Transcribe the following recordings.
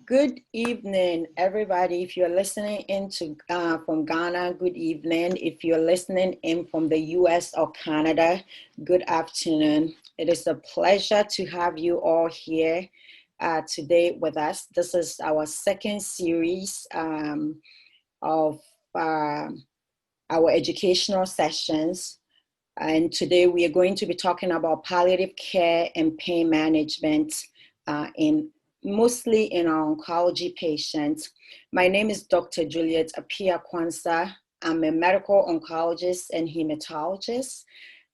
Good evening, everybody. If you're listening from Ghana, good evening. If you're listening in from the US or Canada, good afternoon. It is a pleasure to have you all here today with us. This is our second series of our educational sessions. And today we are going to be talking about palliative care and pain management mostly in our oncology patients. My name is Dr. Juliet Apia Kwanzaa. I'm a medical oncologist and hematologist,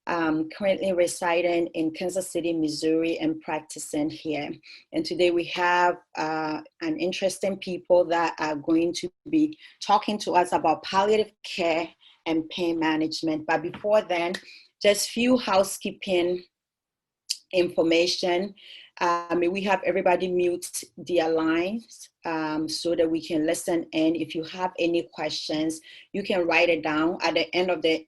currently residing in Kansas City, Missouri, and practicing here. And today we have an interesting people that are going to be talking to us about palliative care and pain management. But before then, just few housekeeping information. May we have everybody mute their lines so that we can listen in. If you have any questions, you can write it down. At the end of the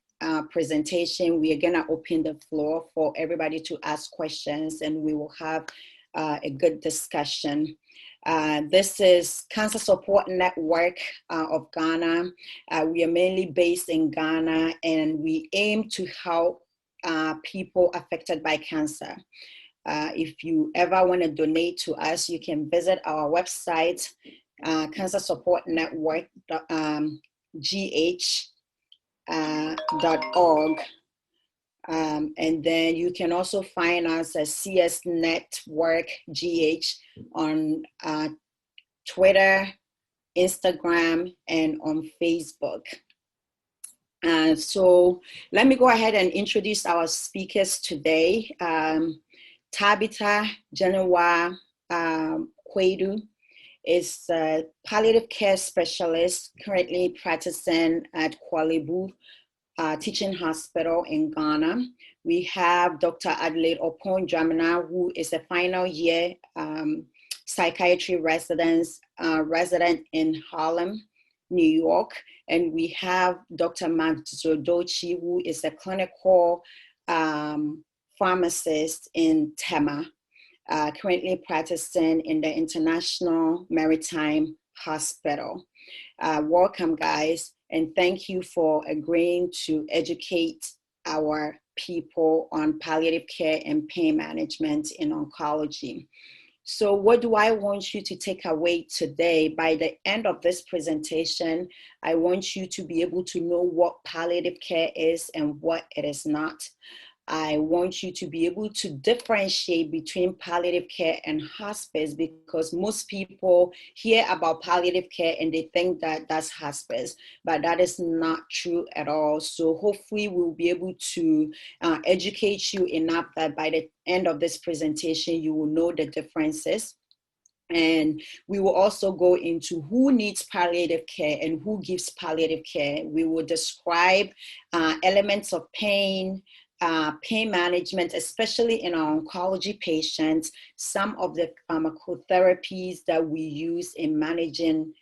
presentation, we are gonna open the floor for everybody to ask questions and we will have a good discussion. This is Cancer Support Network of Ghana. We are mainly based in Ghana and we aim to help people affected by cancer. If you ever want to donate to us, you can visit our website, Cancer Support Network, gh.org. And then you can also find us at CS Network GH on Twitter, Instagram, and on Facebook. So let me go ahead and introduce our speakers today. Tabitha Janewa Kwedu is a palliative care specialist currently practicing at Kwalebu Teaching Hospital in Ghana. We have Dr. Adelaide Opon-Dramina, who is a final year psychiatry resident in Harlem, New York. And we have Dr. Max Zodochi, who is a clinical pharmacist in Tema, currently practicing in the International Maritime Hospital. Welcome, guys, and thank you for agreeing to educate our people on palliative care and pain management in oncology. So what do I want you to take away today? By the end of this presentation, I want you to be able to know what palliative care is and what it is not. I want you to be able to differentiate between palliative care and hospice because most people hear about palliative care and they think that that's hospice, but that is not true at all. So hopefully we'll be able to educate you enough that by the end of this presentation, you will know the differences. And we will also go into who needs palliative care and who gives palliative care. We will describe elements of pain, pain management, especially in our oncology patients, some of the pharmacotherapies that we use in managing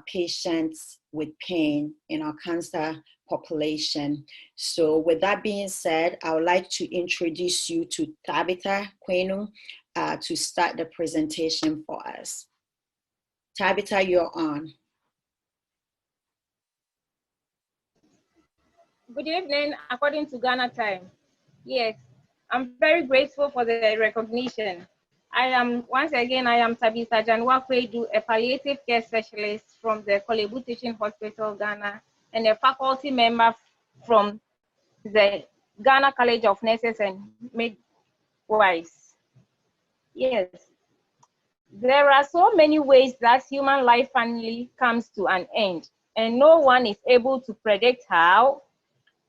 patients with pain in our cancer population. So with that being said, I would like to introduce you to Tabitha Kwenu to start the presentation for us. Tabitha, you're on. Good evening, according to Ghana time. Yes, I'm very grateful for the recognition. I am Tabitha Janewa Kwedu, a palliative care specialist from the Kwalebu Teaching Hospital, Ghana, and a faculty member from the Ghana College of Nurses and Midwives. Yes, there are so many ways that human life finally comes to an end, and no one is able to predict how,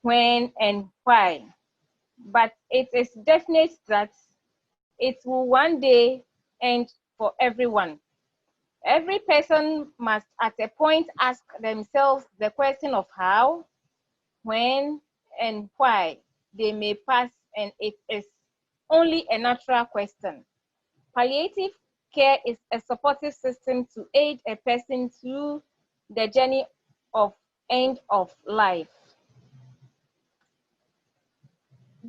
when, and why. But it is definite that it will one day end for everyone. Every person must at a point ask themselves the question of how, when, and why they may pass, and it is only a natural question. Palliative care is a supportive system to aid a person through the journey of end of life.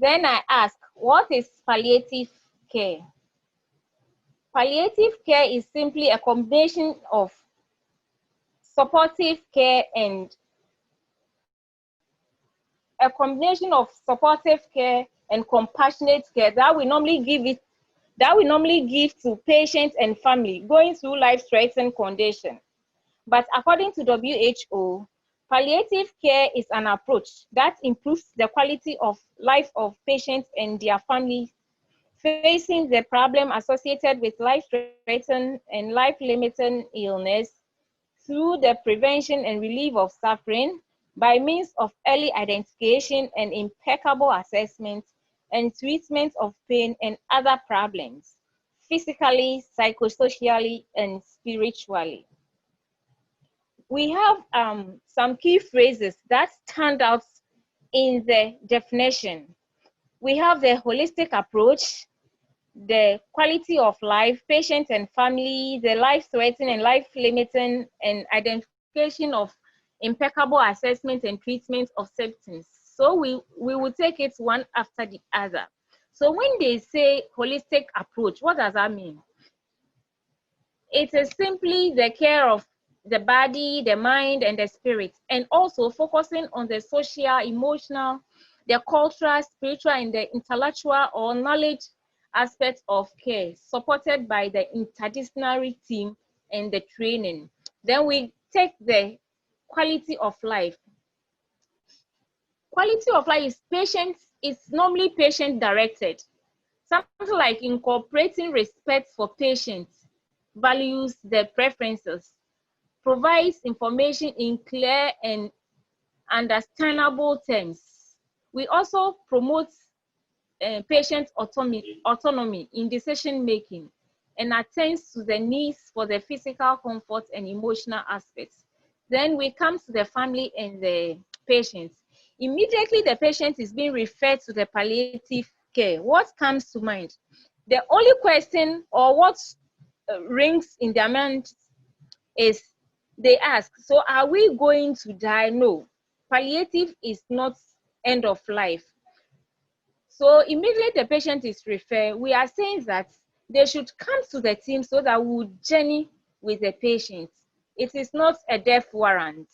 Then I ask, what is palliative care? Palliative care is simply a combination of supportive care and compassionate care that we normally give to patients and family going through life-threatening condition. But according to WHO, palliative care is an approach that improves the quality of life of patients and their families facing the problem associated with life-threatening and life-limiting illness through the prevention and relief of suffering by means of early identification and impeccable assessment and treatment of pain and other problems, physically, psychosocially, and spiritually. We have some key phrases that stand out in the definition. We have the holistic approach, the quality of life, patient and family, the life-threatening and life-limiting, and identification of impeccable assessment and treatment of symptoms. So we will take it one after the other. So when they say holistic approach, what does that mean? It is simply the care of the body, the mind, and the spirit, and also focusing on the social, emotional, the cultural, spiritual, and the intellectual or knowledge aspects of care, supported by the interdisciplinary team and the training. Then we take the quality of life. Quality of life is normally patient-directed, something like incorporating respect for patients, values their preferences, provides information in clear and understandable terms. We also promote patient autonomy in decision making and attends to the needs for the physical comfort and emotional aspects. Then we come to the family and the patients. Immediately the patient is being referred to the palliative care. What comes to mind? The only question or what rings in their mind is they ask, so are we going to die? No, palliative is not end of life. So immediately the patient is referred, we are saying that they should come to the team so that we will journey with the patient. It is not a death warrant.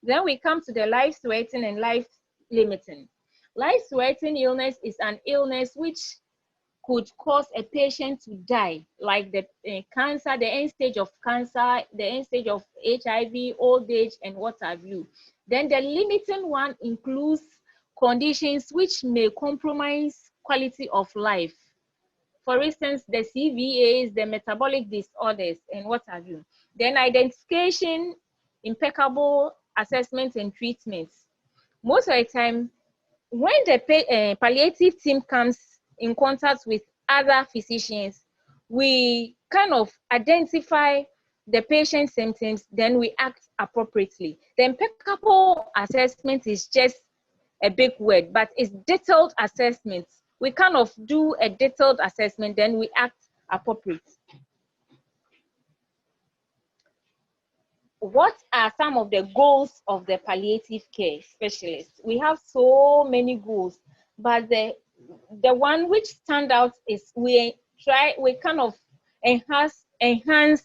Then we come to the life-threatening and life-limiting. Life-threatening illness is an illness which could cause a patient to die, like the cancer, the end stage of cancer, the end stage of HIV, old age, and what have you. Then the limiting one includes conditions which may compromise quality of life. For instance, the CVAs, the metabolic disorders, and what have you. Then identification, impeccable assessment and treatments. Most of the time, when the palliative team comes in contact with other physicians, we kind of identify the patient's symptoms, then we act appropriately. The impeccable assessment is just a big word, but it's detailed assessment. We kind of do a detailed assessment, then we act appropriate. What are some of the goals of the palliative care specialist? We have so many goals, but the one which stand out is we kind of enhance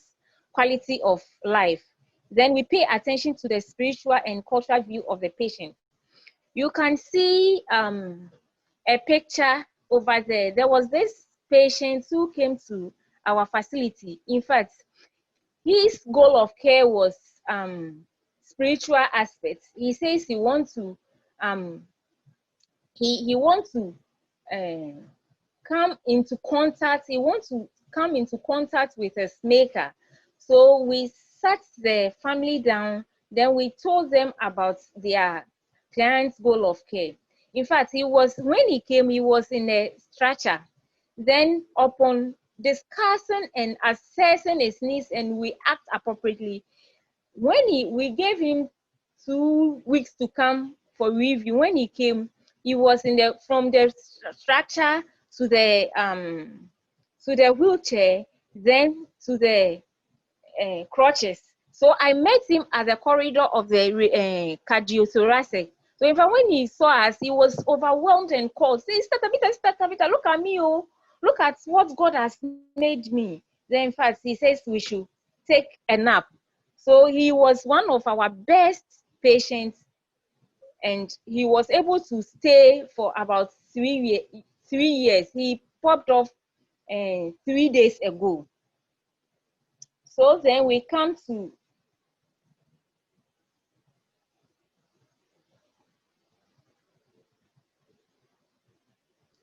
quality of life. Then we pay attention to the spiritual and cultural view of the patient. You can see a picture over there. There was this patient who came to our facility. In fact, his goal of care was spiritual aspects. He says he wants to he wants to come into contact. He wants to come into contact with his maker. So we sat the family down. Then we told them about their client's goal of care. In fact, when he came, he was in a stretcher. Then upon discussing and assessing his needs and we act appropriately, we gave him 2 weeks to come for review. When he came, he was from the stretcher to the wheelchair, then to the crutches. So I met him at the corridor of the cardiothoracic. So in fact, when he saw us, he was overwhelmed and called, say, Tabitha, look at me, oh. Look at what God has made me. Then in fact, he says we should take a nap. So he was one of our best patients, and he was able to stay for about 3 years. He popped off 3 days ago. So then we come to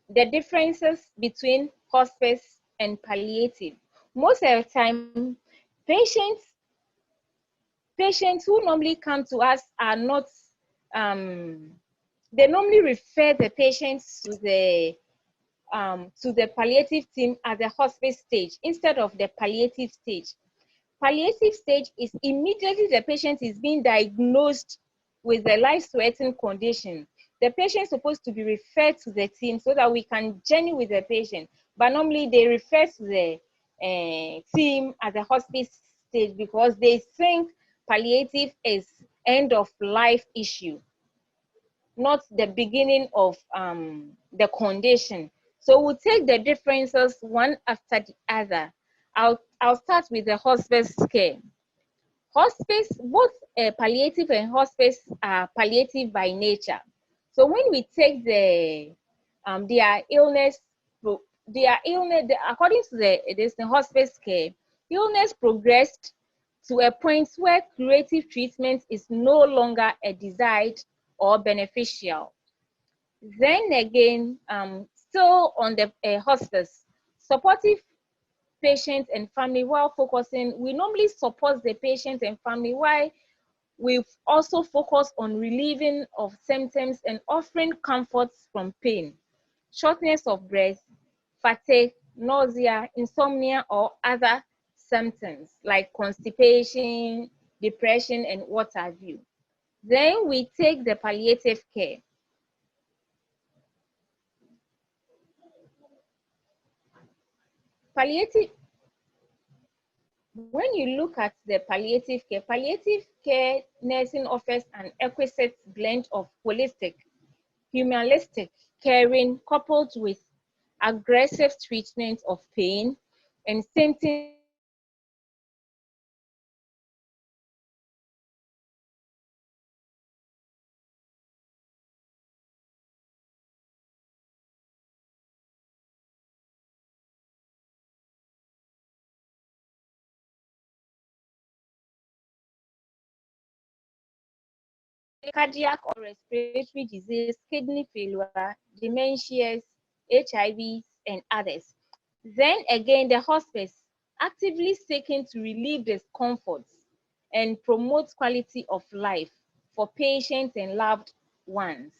the differences between hospice and palliative. Most of the time, patients who normally come to us are not, they normally refer the patients to the palliative team at the hospice stage instead of the palliative stage. Palliative stage is immediately the patient is being diagnosed with a life-threatening condition. The patient is supposed to be referred to the team so that we can journey with the patient. But normally they refer to the team at the hospice stage because they think palliative is end of life issue, not the beginning of the condition. So we'll take the differences one after the other. I'll start with the hospice care. Hospice, both palliative and hospice are palliative by nature. So when we take their illness, according to the hospice care, illness progressed to a point where curative treatment is no longer a desired or beneficial. Then again, still on the hospice, supportive patient and family while focusing, we normally support the patient and family while we also focus on relieving of symptoms and offering comforts from pain, shortness of breath, fatigue, nausea, insomnia, or other symptoms like constipation, depression, and what have you. Then we take the palliative care. Palliative, when you look at the palliative care nursing offers an exquisite blend of holistic, humanistic caring coupled with aggressive treatment of pain and symptoms. Cardiac or respiratory disease, kidney failure, dementias, HIVs, and others. Then again, the hospice, actively seeking to relieve discomforts and promote quality of life for patients and loved ones.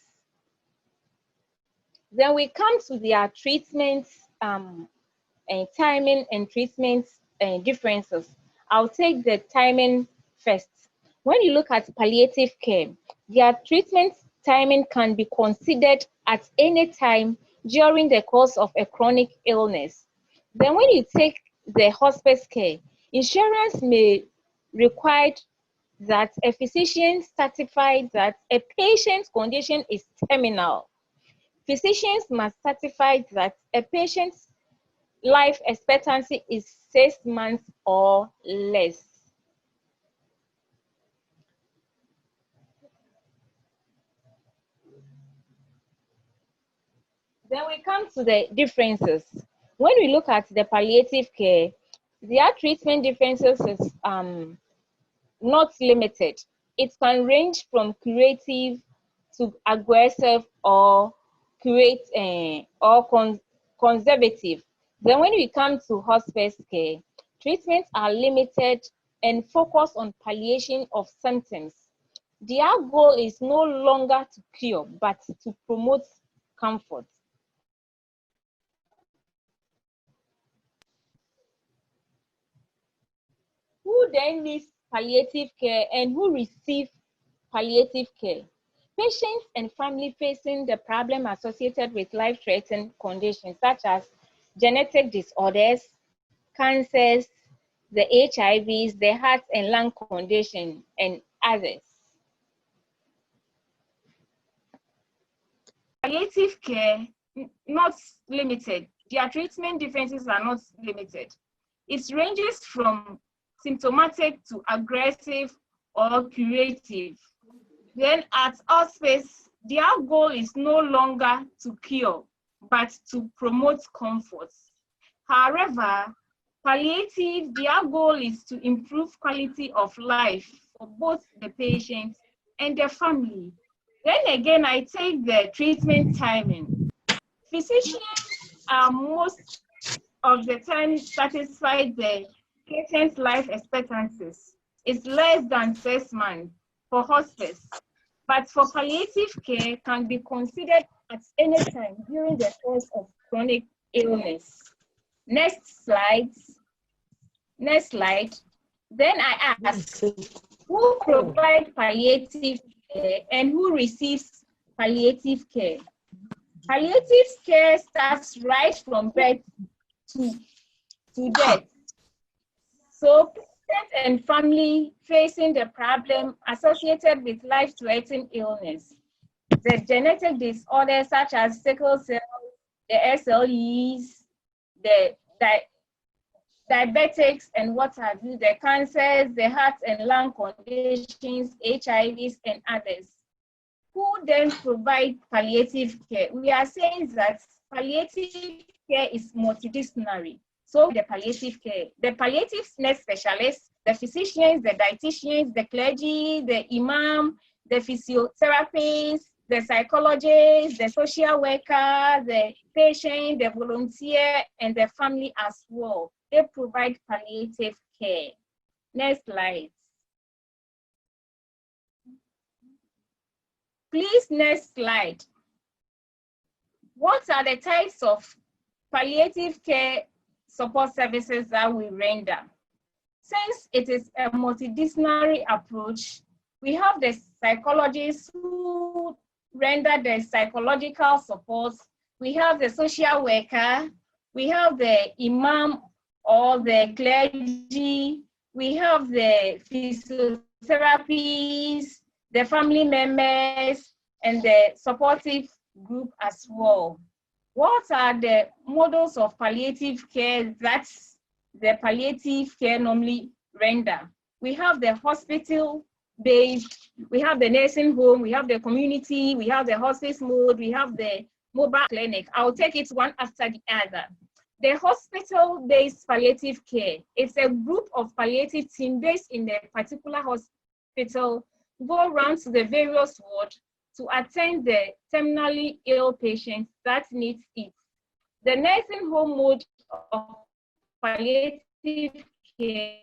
Then we come to their treatment and timing and treatment differences. I'll take the timing first. When you look at palliative care, their treatment timing can be considered at any time during the course of a chronic illness. Then when you take the hospice care, insurance may require that a physician certify that a patient's condition is terminal. Physicians must certify that a patient's life expectancy is 6 months or less. Then we come to the differences. When we look at the palliative care, their treatment differences is not limited. It can range from curative to aggressive or conservative. Then when we come to hospice care, treatments are limited and focus on palliation of symptoms. Their goal is no longer to cure, but to promote comfort. Who then needs palliative care and who receives palliative care? Patients and family facing the problem associated with life-threatening conditions such as genetic disorders, cancers, the HIVs, the heart and lung condition, and others. Palliative care, not limited. Their treatment differences are not limited. It ranges from symptomatic to aggressive or curative. Then at hospice, their goal is no longer to cure, but to promote comfort. However, palliative, their goal is to improve quality of life for both the patient and the family. Then again, I take the treatment timing. Physicians are most of the time satisfied the patient's life expectancies. It's less than 6 months for hospice, but for palliative care can be considered at any time during the course of chronic illness. Next slide. Next slide. Then I ask, who provides palliative care and who receives palliative care? Palliative care starts right from birth to death. So patient and family facing the problem associated with life-threatening illness, the genetic disorders such as sickle cell, the SLEs, the diabetics and what have you, the cancers, the heart and lung conditions, HIVs and others. Who then provide palliative care? We are saying that palliative care is multidisciplinary. So the palliative care, the palliative nurse specialists, the physicians, the dietitians, the clergy, the imam, the physiotherapists, the psychologists, the social worker, the patient, the volunteer, and the family as well. They provide palliative care. Next slide. Please, next slide. What are the types of palliative care support services that we render? Since it is a multidisciplinary approach, we have the psychologists who render the psychological support. We have the social worker. We have the imam or the clergy. We have the physiotherapists, the family members, and the supportive group as well. What are the models of palliative care that the palliative care normally render? We have the hospital-based, we have the nursing home, we have the community, we have the hospice mode, we have the mobile clinic. I'll take it one after the other. The hospital-based palliative care is a group of palliative team based in a particular hospital, go around to the various wards to attend the terminally ill patients that need it. The nursing home mode of palliative care,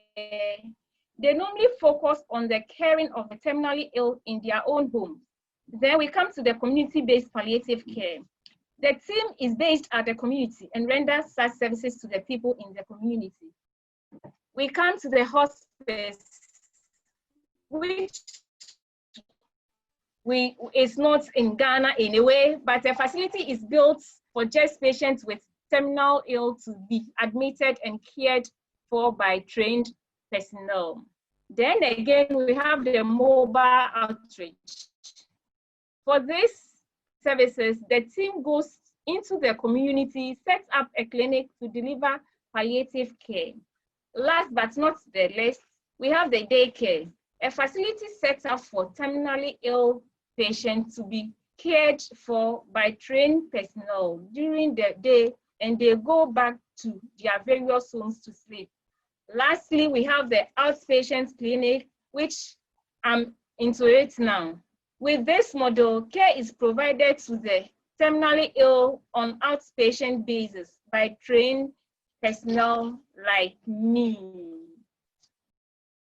they normally focus on the caring of the terminally ill in their own home. Then we come to the community-based palliative care. The team is based at the community and renders such services to the people in the community. We come to the hospice, which is not in Ghana anyway, but the facility is built for just patients with terminal ill to be admitted and cared for by trained personnel. Then again, we have the mobile outreach. For these services, the team goes into the community, sets up a clinic to deliver palliative care. Last but not the least, we have the daycare, a facility set up for terminally ill patients to be cared for by trained personnel during the day, and they go back to their various homes to sleep. Lastly, we have the outpatient clinic, which I'm into it now. With this model, care is provided to the terminally ill on outpatient basis by trained personnel like me.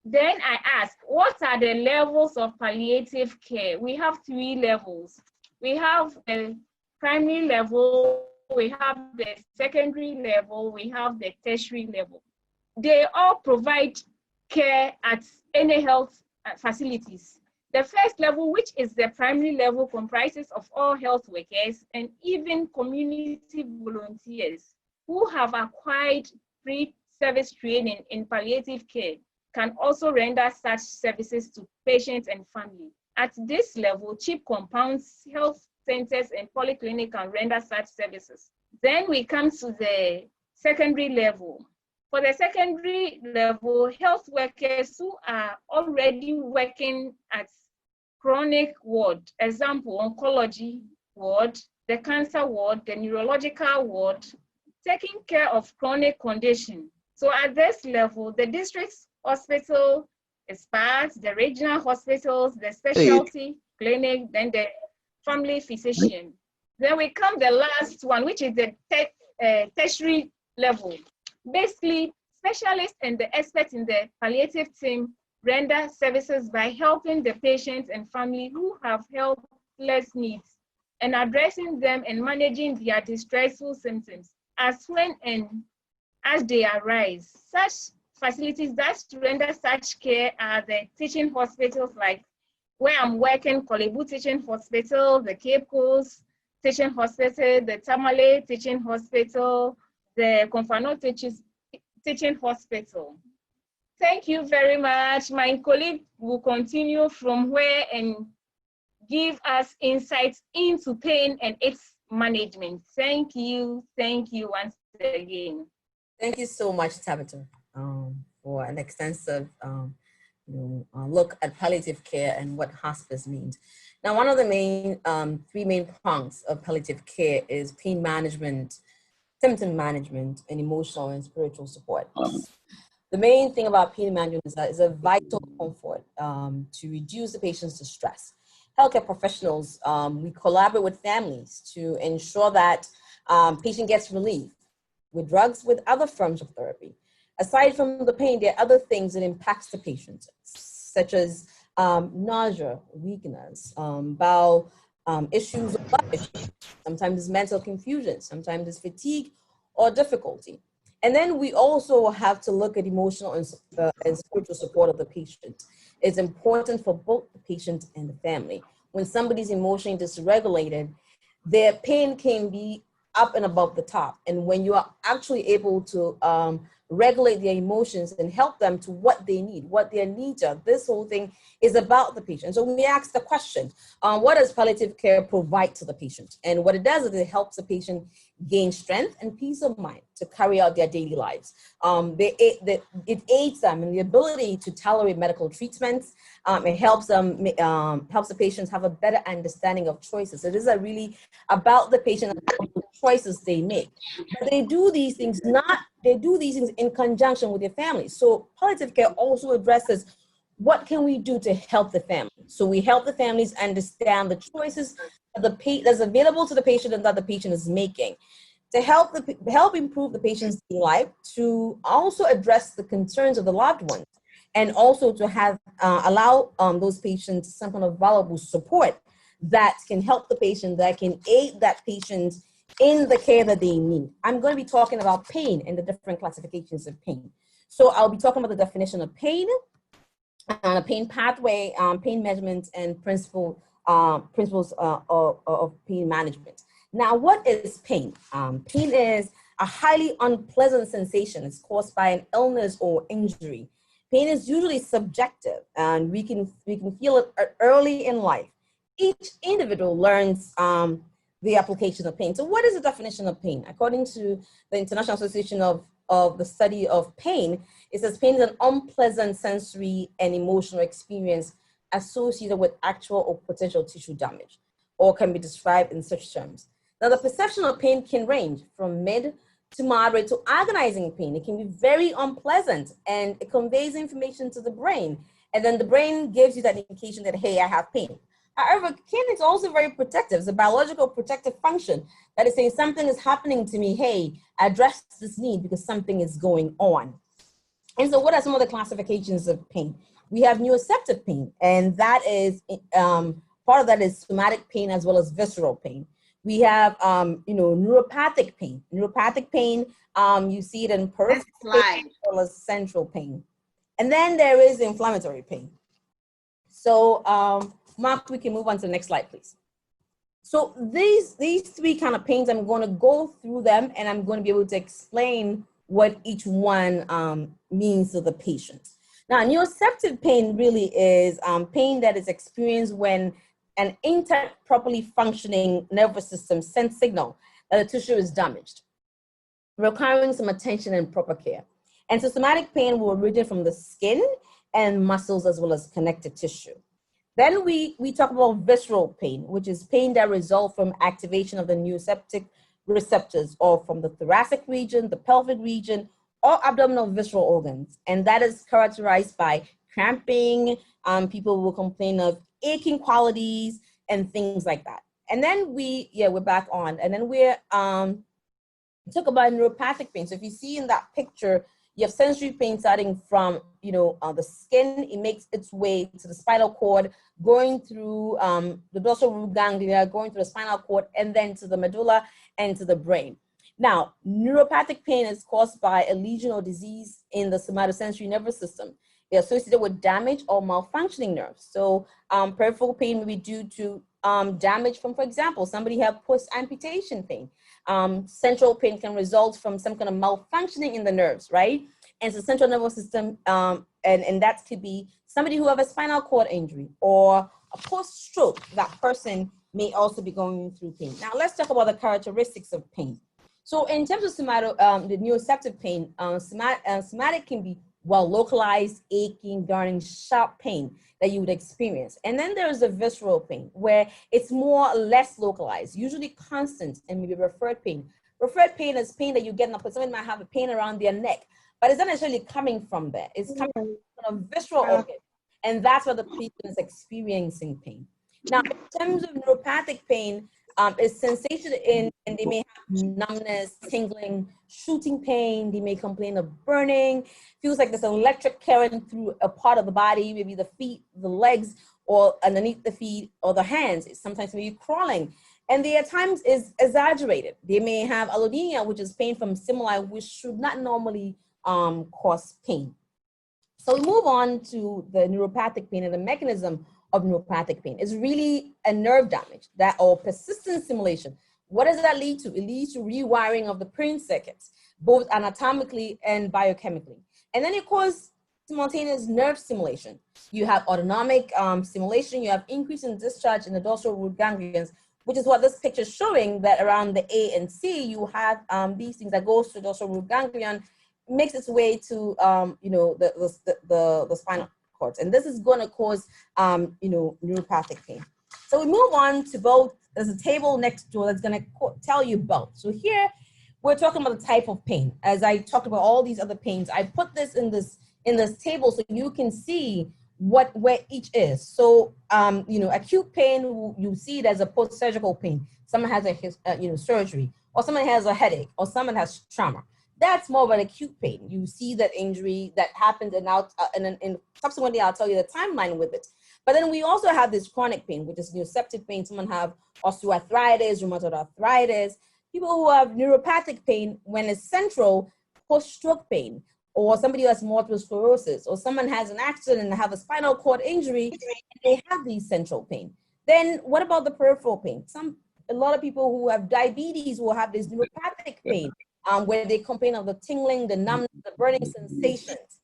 Then I ask, what are the levels of palliative care? We have 3 levels. We have the primary level, we have the secondary level, we have the tertiary level. They all provide care at any health facilities. The first level, which is the primary level, comprises of all health workers and even community volunteers who have acquired pre-service training in palliative care can also render such services to patients and family. At this level, cheap compounds, health centers, and polyclinics can render such services. Then we come to the secondary level. For the secondary level, health workers who are already working at chronic ward, example, oncology ward, the cancer ward, the neurological ward, taking care of chronic condition. So at this level, the district hospital is part, the regional hospitals, the specialty clinic, then the family physician. Then we come the last one, which is the tertiary level. Basically, specialists and the experts in the palliative team render services by helping the patients and family who have helpless needs and addressing them and managing their distressful symptoms as when and as they arise. Such facilities that render such care are the teaching hospitals, like where I'm working, Kolebu Teaching Hospital, the Cape Coast Teaching Hospital, the Tamale Teaching Hospital, the Konfano Teaching Hospital. Thank you very much. My colleague will continue from where and give us insights into pain and its management. Thank you once again. Thank you so much, Tabitha, for an extensive look at palliative care and what hospice means. Now, one of the three main prongs of palliative care is pain management, symptom management, and emotional and spiritual support. The main thing about pain management is that it's a vital comfort to reduce the patient's distress. Healthcare professionals, we collaborate with families to ensure that patient gets relief with drugs, with other forms of therapy. Aside from the pain, there are other things that impacts the patient, such as nausea, weakness, bowel issues, or blood issues. Sometimes it's mental confusion, sometimes it's fatigue or difficulty. And then we also have to look at emotional and spiritual support of the patient. It's important for both the patient and the family. When somebody's emotionally dysregulated, their pain can be up and above the top. And when you are actually able to regulate their emotions and help them to what they need, what their needs are, this whole thing is about the patient. So we ask the question, what does palliative care provide to the patient? And what it does is it helps the patient gain strength and peace of mind to carry out their daily lives. It aids them in the ability to tolerate medical treatments. It helps them, helps the patients have a better understanding of choices. It is really about the patient and the choices they make. But they do these things in conjunction with their families. So palliative care also addresses what can we do to help the family. So we help the families understand the choices that's available to the patient and that the patient is making, to help improve the patient's life, to also address the concerns of the loved ones, and also to have allow those patients some kind of valuable support that can help the patient, that can aid that patient in the care that they need. I'm going to be talking about pain and the different classifications of pain. So I'll be talking about the definition of pain, pain pathway, pain measurement, and principles of pain management. Now, what is pain? Pain is a highly unpleasant sensation. It's caused by an illness or injury. Pain is usually subjective, and we can feel it early in life. Each individual learns the application of pain. So what is the definition of pain? According to the International Association of the Study of Pain, it says pain is an unpleasant sensory and emotional experience associated with actual or potential tissue damage, or can be described in such terms. Now, the perception of pain can range from mid to moderate to agonizing pain. It can be very unpleasant, and it conveys information to the brain. And then the brain gives you that indication that, hey, I have pain. However, pain is also very protective. It's a biological protective function that is saying something is happening to me. Hey, address this need because something is going on. And so what are some of the classifications of pain? We have nociceptive pain, and that is, part of that is somatic pain as well as visceral pain. We have, neuropathic pain. Neuropathic pain, you see it in peripheral pain as well as central pain. And then there is inflammatory pain. So, Mark, we can move on to the next slide, please. So these three kind of pains, I'm going to go through them, and I'm going to be able to explain what each one means to the patient. Now, nociceptive pain really is pain that is experienced when an intact, properly functioning nervous system sends signal that the tissue is damaged, requiring some attention and proper care. And so somatic pain will originate from the skin and muscles as well as connective tissue. Then we talk about visceral pain, which is pain that results from activation of the nociceptive receptors or from the thoracic region, the pelvic region, or abdominal visceral organs. And that is characterized by cramping. People will complain of aching qualities and things like that. And then we're back on. And then we're talk about neuropathic pain. So if you see in that picture, you have sensory pain starting from, the skin. It makes its way to the spinal cord, going through the dorsal root ganglia, going through the spinal cord, and then to the medulla and to the brain. Now, neuropathic pain is caused by a lesion or disease in the somatosensory nervous system. It's associated with damage or malfunctioning nerves. So peripheral pain may be due to damage from, for example, somebody have post-amputation pain. Central pain can result from some kind of malfunctioning in the nerves, right? And the central nervous system, and that could be somebody who have a spinal cord injury or a post-stroke. That person may also be going through pain. Now, let's talk about the characteristics of pain. So in terms of the nociceptive pain, somatic can be well-localized, aching, burning, sharp pain that you would experience. And then there's the visceral pain, where it's more or less localized, usually constant, and maybe referred pain. Referred pain is pain that you get, somebody might have a pain around their neck, but it's not necessarily coming from there. It's coming from a visceral organ, and that's where the patient is experiencing pain. Now, in terms of neuropathic pain, it's sensation and they may have numbness, tingling, shooting pain. They may complain of burning, feels like there's an electric current through a part of the body, maybe the feet, the legs, or underneath the feet, or the hands. Sometimes maybe crawling. And they at times is exaggerated. They may have allodynia, which is pain from stimuli, which should not normally cause pain. So we move on to the neuropathic pain and the mechanism of neuropathic pain. It's really a nerve damage or persistent stimulation. What does that lead to? It leads to rewiring of the brain circuits, both anatomically and biochemically. And then it causes simultaneous nerve stimulation. You have autonomic stimulation, you have increase in discharge in the dorsal root ganglions, which is what this picture is showing, that around the A and C, you have these things that goes to the dorsal root ganglion, makes its way to the spinal cords. And this is going to cause neuropathic pain. So we move on to both. There's a table next door that's going to tell you both. So here we're talking about the type of pain. As I talked about all these other pains, I put this in this table so you can see where each is. So acute pain, you see it as a post-surgical pain. Someone has a surgery, or someone has a headache, or someone has trauma. That's more of an acute pain. You see that injury that happened, and subsequently I'll tell you the timeline with it. But then we also have this chronic pain, which is nociceptive pain. Someone have osteoarthritis, rheumatoid arthritis. People who have neuropathic pain when it's central, post-stroke pain, or somebody who has multiple sclerosis, or someone has an accident and have a spinal cord injury, and they have these central pain. Then what about the peripheral pain? A lot of people who have diabetes will have this neuropathic pain, where they complain of the tingling, the numbness, the burning sensations.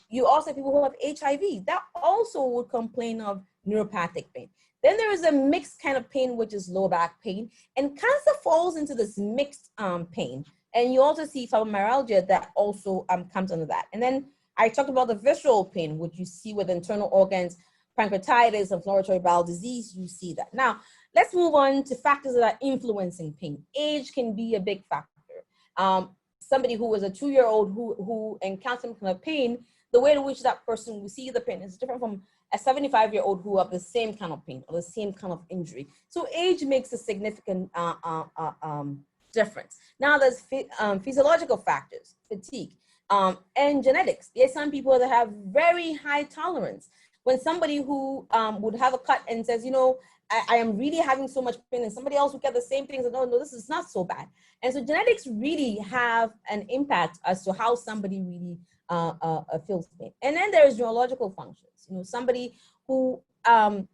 You also have people who have HIV that also would complain of neuropathic pain. Then there is a mixed kind of pain, which is low back pain, and cancer falls into this mixed pain. And you also see fibromyalgia that also comes under that. And then I talked about the visceral pain, which you see with internal organs, pancreatitis, inflammatory bowel disease, you see that. Now, let's move on to factors that are influencing pain. Age can be a big factor. Somebody who was a 2-year-old who encounters some kind of pain, the way in which that person will see the pain is different from a 75-year-old who have the same kind of pain or the same kind of injury. So age makes a significant difference. Now there's physiological factors, fatigue, and genetics. There's some people that have very high tolerance. When somebody who would have a cut and says, I am really having so much pain, and somebody else would get the same things and no, this is not so bad. And so genetics really have an impact as to how somebody really feels pain. And then there's neurological functions. Somebody who have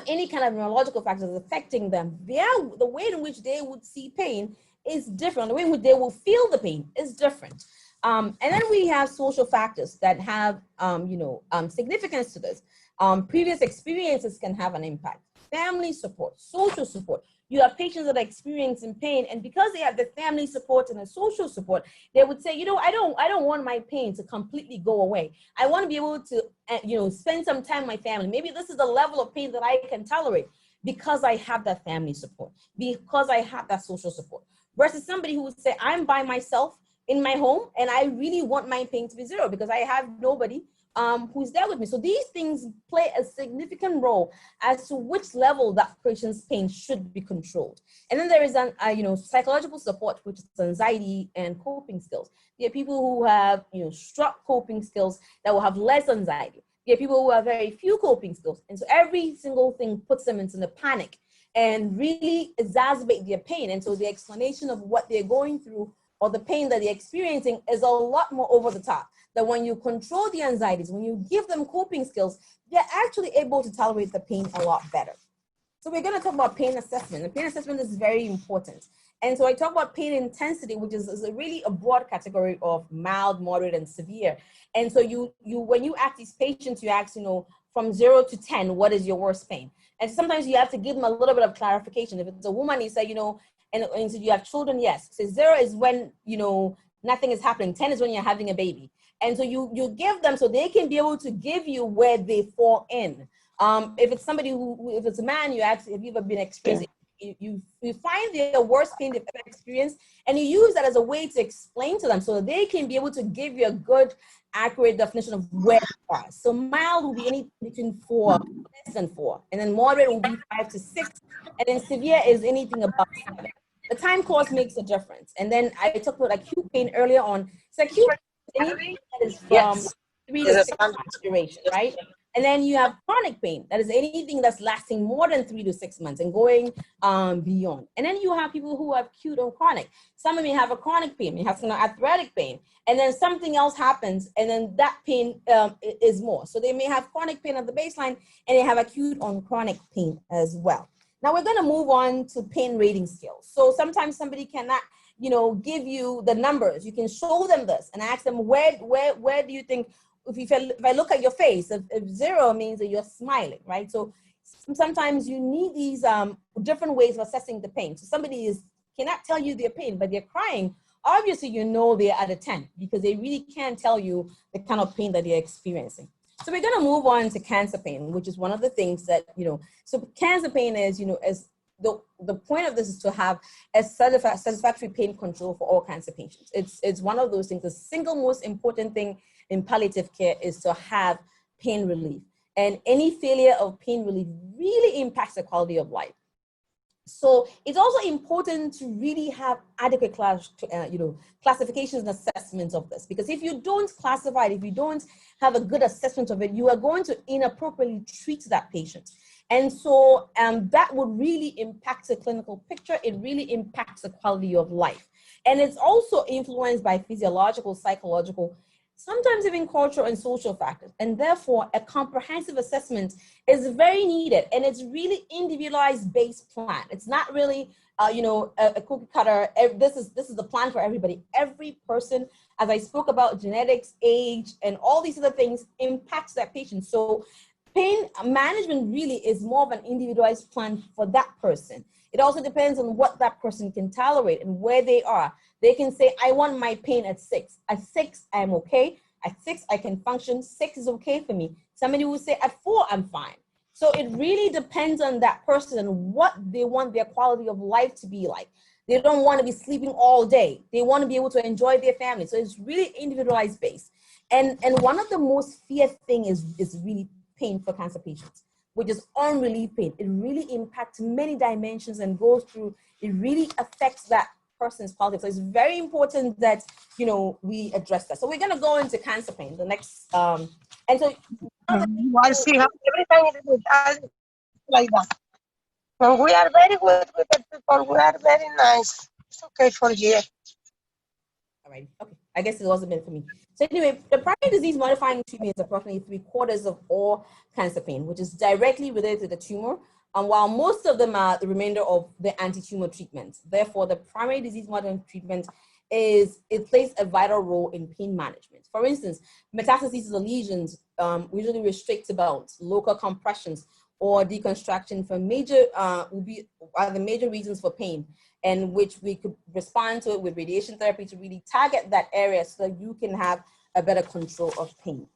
any kind of neurological factors affecting them, the way in which they would see pain is different. The way in which they will feel the pain is different. And then we have social factors that have significance to this. Previous experiences can have an impact. Family support, social support. you have patients that are experiencing pain, and because they have the family support and the social support, they would say, you know, I don't want my pain to completely go away. I want to be able to, you know, spend some time with my family. Maybe this is the level of pain that I can tolerate because I have that family support, because I have that social support. Versus somebody who would say, I'm by myself in my home and I really want my pain to be zero because I have nobody who's there with me. So these things play a significant role as to which level that patient's pain should be controlled. And then there is an, you know, psychological support, which is anxiety and coping skills. There are people who have, you know, strong coping skills that will have less anxiety. There are people who have very few coping skills. And so every single thing puts them into the panic and really exacerbate their pain. And so the explanation of what they're going through or the pain that they're experiencing is a lot more over the top. That when you control the anxieties, when you give them coping skills, they're actually able to tolerate the pain a lot better. So we're going to talk about pain assessment. And pain assessment is very important. And so I talk about pain intensity, which is really a broad category of mild, moderate, and severe. And so when you ask these patients, you ask, you know, from 0 to 10, what is your worst pain? And sometimes you have to give them a little bit of clarification. If it's a woman, you say, you know, and so you have children, yes. So 0 is when, you know, nothing is happening. 10 is when you're having a baby. And so you give them so they can be able to give you where they fall in. If it's somebody if it's a man, you ask, have you ever been experiencing? You find their worst pain they've ever experienced, and you use that as a way to explain to them so that they can be able to give you a good, accurate definition of where they are. So mild will be anything between 4, less than 4, and then moderate will be 5 to 6, and then severe is anything above 7. The time course makes a difference. And then I talked about acute pain earlier on. So acute pain is anything that is from 3 to 6 months duration, right? And then you have chronic pain. That is anything that's lasting more than 3 to 6 months and going beyond. And then you have people who have acute or chronic. Some of you have a chronic pain, you have some arthritic pain, and then something else happens, and then that pain is more. So they may have chronic pain at the baseline, and they have acute or chronic pain as well. Now we're going to move on to pain rating scales. So sometimes somebody cannot, you know, give you the numbers. You can show them this and ask them, where do you think, if I look at your face, if 0 means that you're smiling, right? So sometimes you need these different ways of assessing the pain. So somebody cannot tell you their pain, but they're crying. Obviously, you know they're at a 10 because they really can't tell you the kind of pain that they're experiencing. So we're going to move on to cancer pain, which is one of the things that, you know, so cancer pain is, you know, as the point of this is to have a satisfactory pain control for all cancer patients. It's one of those things. The single most important thing in palliative care is to have pain relief. And any failure of pain relief really impacts the quality of life. So it's also important to really have adequate classifications and assessments of this, because if you don't classify it, if you don't have a good assessment of it, you are going to inappropriately treat that patient. And so that would really impact the clinical picture. It really impacts the quality of life. And it's also influenced by physiological, psychological, sometimes even cultural and social factors. And therefore, a comprehensive assessment is very needed. And it's really individualized based plan. It's not really, a cookie cutter. This is the plan for everybody. Every person, as I spoke about, genetics, age, and all these other things impacts that patient. So pain management really is more of an individualized plan for that person. It also depends on what that person can tolerate and where they are. They can say, I want my pain at 6. At 6, I'm okay. At 6, I can function. 6 is okay for me. Somebody will say, at 4, I'm fine. So it really depends on that person and what they want their quality of life to be like. They don't want to be sleeping all day. They want to be able to enjoy their family. So it's really individualized based. And one of the most feared thing is really pain for cancer patients, which is unrelieved pain. It really impacts many dimensions and goes through, it really affects that person's quality. So it's very important that, we address that. So we're going to go into cancer pain, the next, and so. I see how everything is with us like that. When we are very good with the people, we are very nice. It's okay for you. All right, okay. I guess it wasn't meant for me. So anyway, the primary disease modifying treatment is approximately 3/4 of all cancer pain, which is directly related to the tumor, while most of them are the remainder of the anti-tumor treatments. Therefore, the primary disease modifying treatment it plays a vital role in pain management. For instance, metastases of lesions usually restrict to bones, local compressions, or deconstruction for major are the major reasons for pain, and which we could respond to it with radiation therapy to really target that area so that you can have a better control of pain.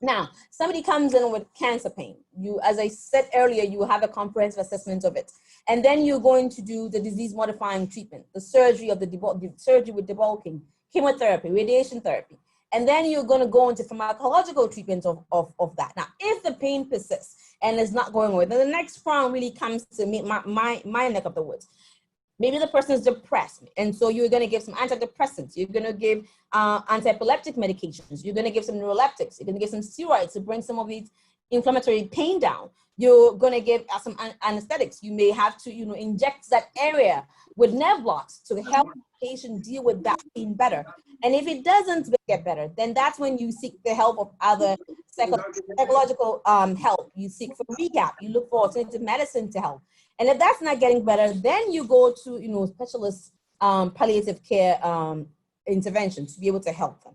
Now, somebody comes in with cancer pain. You, as I said earlier, you have a comprehensive assessment of it. And then you're going to do the disease modifying treatment, the surgery of the surgery with debulking, chemotherapy, radiation therapy. And then you're going to go into pharmacological treatment of that. Now, if the pain persists and is not going away, then the next prong really comes to me, my neck of the woods. Maybe the person is depressed, and so you're going to give some antidepressants. You're going to give anti-epileptic medications. You're going to give some neuroleptics. You're going to give some steroids to bring some of these inflammatory pain down. You're going to give some anesthetics. You may have to, inject that area with nerve blocks to help the patient deal with that pain better. And if it doesn't get better, then that's when you seek the help of other psychological help. You seek for rehab. You look for alternative medicine to help. And if that's not getting better, then you go to, specialist palliative care interventions to be able to help them.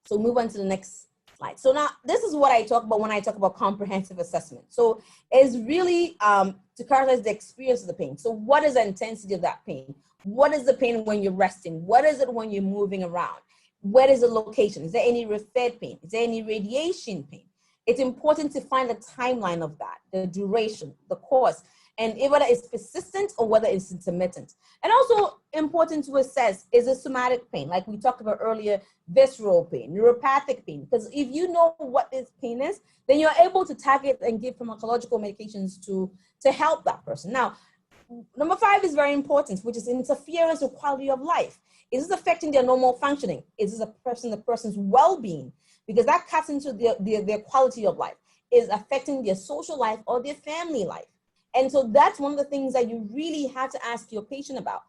So move on to the next slide. So now this is what I talk about when I talk about comprehensive assessment. So it's really to characterize the experience of the pain. So what is the intensity of that pain? What is the pain when you're resting? What is it when you're moving around? Where is the location? Is there any referred pain? Is there any radiation pain? It's important to find the timeline of that, the duration, the cause, and whether it's persistent or whether it's intermittent. And also important to assess, is it somatic pain? Like we talked about earlier, visceral pain, neuropathic pain. Because if you know what this pain is, then you're able to target and give pharmacological medications to help that person. Now, number 5 is very important, which is interference with quality of life. Is this affecting their normal functioning? Is this the person's well-being? Because that cuts into their quality of life. Is affecting their social life or their family life? And so that's one of the things that you really have to ask your patient about.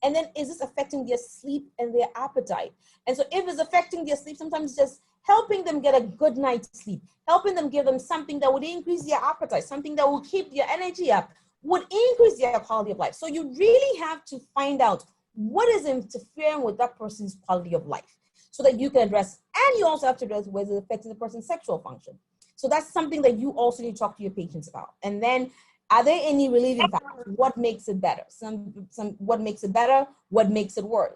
And then, is this affecting their sleep and their appetite? And so if it's affecting their sleep, sometimes just helping them get a good night's sleep, helping them give them something that would increase their appetite, something that will keep their energy up, would increase their quality of life. So you really have to find out what is interfering with that person's quality of life so that you can address, and you also have to address whether it's affecting the person's sexual function. So that's something that you also need to talk to your patients about. And then, are there any relieving factors? What makes it better? What makes it better? What makes it worse?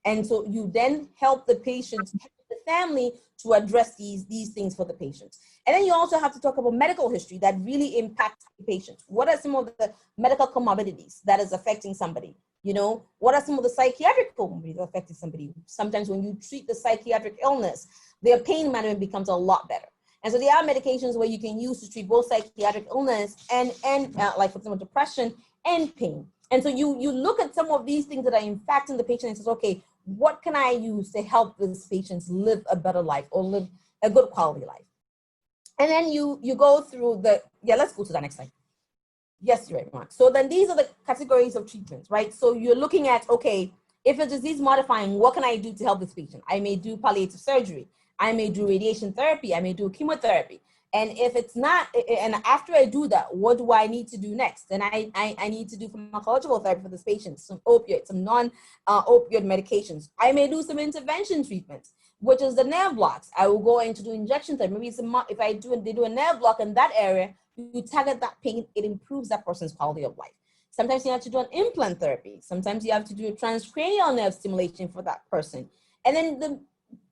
And so you then help the patient, the family, to address these things for the patient. And then you also have to talk about medical history that really impacts the patient. What are some of the medical comorbidities that is affecting somebody? What are some of the psychiatric comorbidities affecting somebody? Sometimes when you treat the psychiatric illness, their pain management becomes a lot better. And so there are medications where you can use to treat both psychiatric illness and like for example, depression and pain. And so you look at some of these things that are impacting the patient and says, okay, what can I use to help these patients live a better life or live a good quality life? And then you go through let's go to the next slide. Yes, you're right, Mark. So then these are the categories of treatments, right? So you're looking at, okay, if it's disease modifying, what can I do to help this patient? I may do palliative surgery. I may do radiation therapy, I may do chemotherapy. And if it's not, and after I do that, what do I need to do next? Then I need to do pharmacological therapy for this patient, some opioids, some non-opioid medications. I may do some intervention treatments, which is the nerve blocks. I will go in to do injection therapy. Maybe if they do a nerve block in that area, you target that pain, it improves that person's quality of life. Sometimes you have to do an implant therapy. Sometimes you have to do a transcranial nerve stimulation for that person. And then the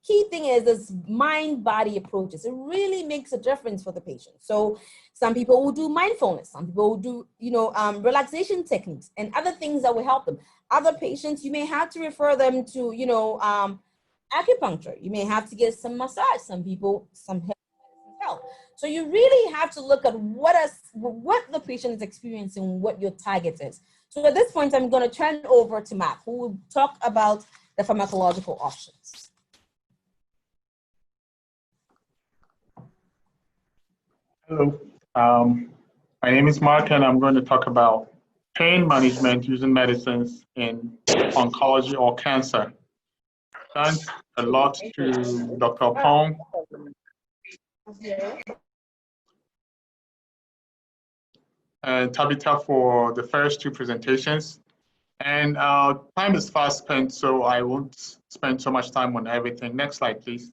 key thing is this mind-body approaches. It really makes a difference for the patient. So some people will do mindfulness. Some people will do, relaxation techniques and other things that will help them. Other patients, you may have to refer them to, acupuncture. You may have to get some massage. Some people, some help. So you really have to look at what the patient is experiencing, what your target is. So at this point, I'm going to turn over to Matt, who will talk about the pharmacological options. Hello, my name is Mark, and I'm going to talk about pain management using medicines in oncology or cancer. Thanks a lot to Dr. Pong. And Tabitha for the first 2 presentations. And time is fast spent, so I won't spend so much time on everything. Next slide, please.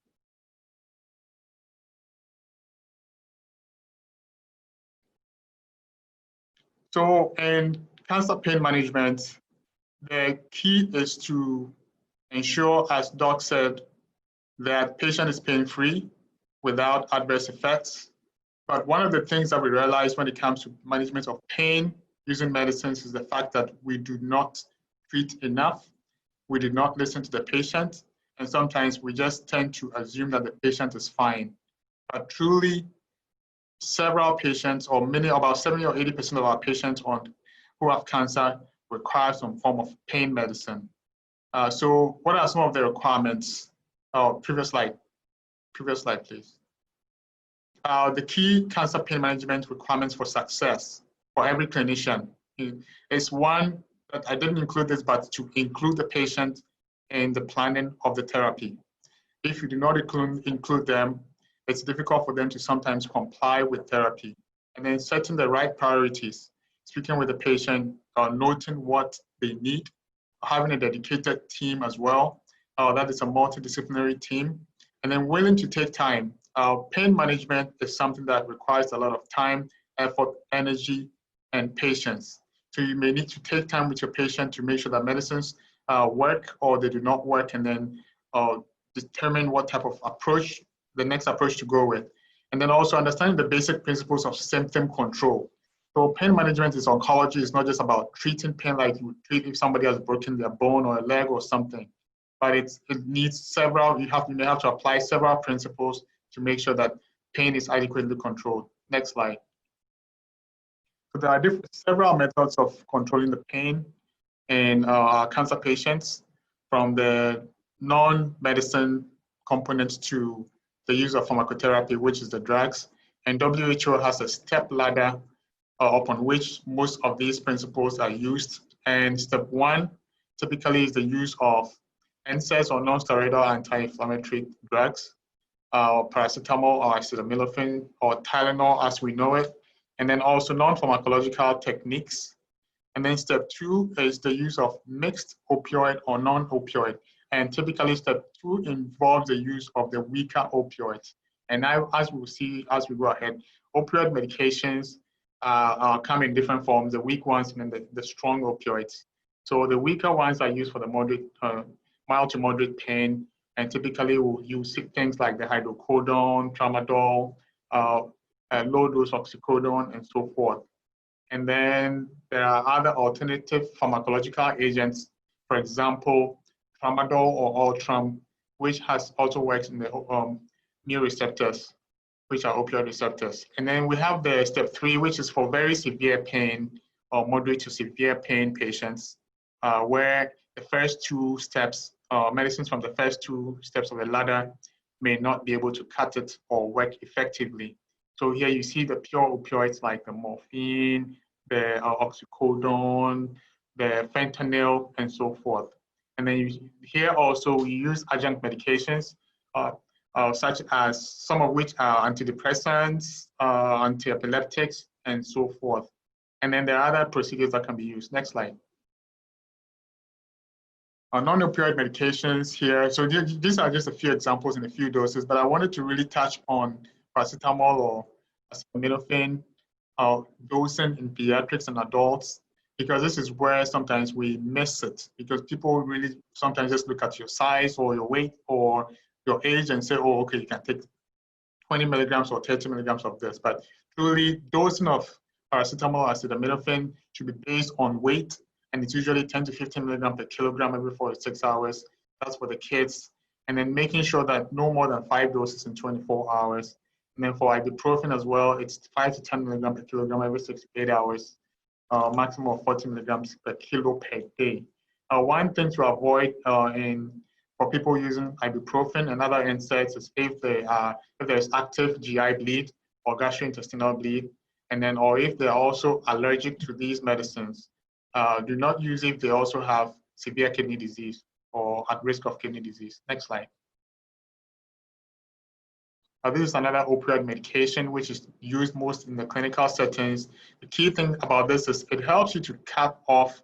So in cancer pain management, the key is to ensure, as Doc said, that patient is pain-free without adverse effects. But one of the things that we realize when it comes to management of pain using medicines is the fact that we do not treat enough. We do not listen to the patient. And sometimes we just tend to assume that the patient is fine. But truly, several patients, or many, about 70 or 80% of our patients who have cancer require some form of pain medicine. So what are some of the requirements? Previous slide, please. The key cancer pain management requirements for success for every clinician is one that I didn't include this, but to include the patient in the planning of the therapy. If you do not include them, it's difficult for them to sometimes comply with therapy. And then setting the right priorities, speaking with the patient, noting what they need, having a dedicated team as well. That is a multidisciplinary team. And then willing to take time. Pain management is something that requires a lot of time, effort, energy, and patience. So you may need to take time with your patient to make sure that medicines work or they do not work, and then determine what type of approach, the next approach to go with. And then also understanding the basic principles of symptom control. So pain management is oncology. It's not just about treating pain like you would treat if somebody has broken their bone or a leg or something, but it needs several, you may have to apply several principles to make sure that pain is adequately controlled. Next slide. So there are several methods of controlling the pain in cancer patients, from the non-medicine component to the use of pharmacotherapy, which is the drugs. And WHO has a step ladder upon which most of these principles are used. And step one typically is the use of NSAIDs, or non-steroidal anti-inflammatory drugs, paracetamol or acetaminophen, or Tylenol as we know it, and then also non-pharmacological techniques. And then step two is the use of mixed opioid or non-opioid. And typically step two involves the use of the weaker opioids. And now, as we'll see as we go ahead, opioid medications come in different forms, the weak ones and then the strong opioids. So the weaker ones are used for the mild to moderate pain, and typically we'll use things like the hydrocodone, tramadol, low dose oxycodone, and so forth. And then there are other alternative pharmacological agents, for example, tramadol or Ultram, which also works in the mu receptors, which are opioid receptors. And then we have the step three, which is for very severe pain or moderate to severe pain patients, where the first two steps, medicines from the first two steps of the ladder may not be able to cut it or work effectively. So here you see the pure opioids like the morphine, the oxycodone, the fentanyl, and so forth. And then here also we use adjunct medications, such as some of which are antidepressants, anti-epileptics, and so forth. And then there are other procedures that can be used. Next slide. Non-opioid medications here. So these are just a few examples and a few doses, but I wanted to really touch on paracetamol or acetaminophen dosing in pediatrics and adults, because this is where sometimes we miss it, because people really sometimes just look at your size or your weight or your age and say, oh, okay, you can take 20 milligrams or 30 milligrams of this. But truly, dosing of paracetamol or acetaminophen should be based on weight, and it's usually 10 to 15 milligrams per kilogram every 4 to 6 hours. That's for the kids. And then making sure that no more than 5 doses in 24 hours. And then for ibuprofen as well, it's 5 to 10 milligrams per kilogram every 6 to 8 hours, maximum of 40 milligrams per kilo per day. One thing to avoid for people using ibuprofen and other NSAIDs is if there's active GI bleed or gastrointestinal bleed, and then or if they're also allergic to these medicines. Do not use if they also have severe kidney disease or at risk of kidney disease. Next slide. This is another opioid medication which is used most in the clinical settings. The key thing about this is it helps you to cap off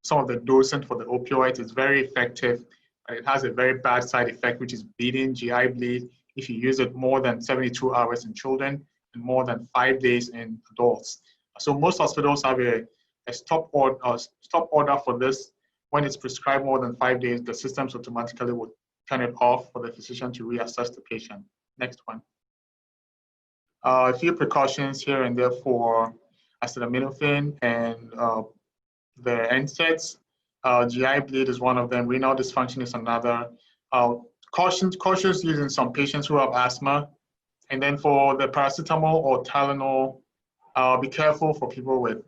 some of the dosing for the opioids. It's very effective, but it has a very bad side effect, which is bleeding, GI bleed, if you use it more than 72 hours in children and more than 5 days in adults. So most hospitals have a a stop order for this, when it's prescribed more than 5 days, the systems automatically will turn it off for the physician to reassess the patient. Next one. A few precautions here and there for acetaminophen and the NSAIDs. GI bleed is one of them. Renal dysfunction is another. Cautious use in some patients who have asthma. And then for the paracetamol or Tylenol, be careful for people with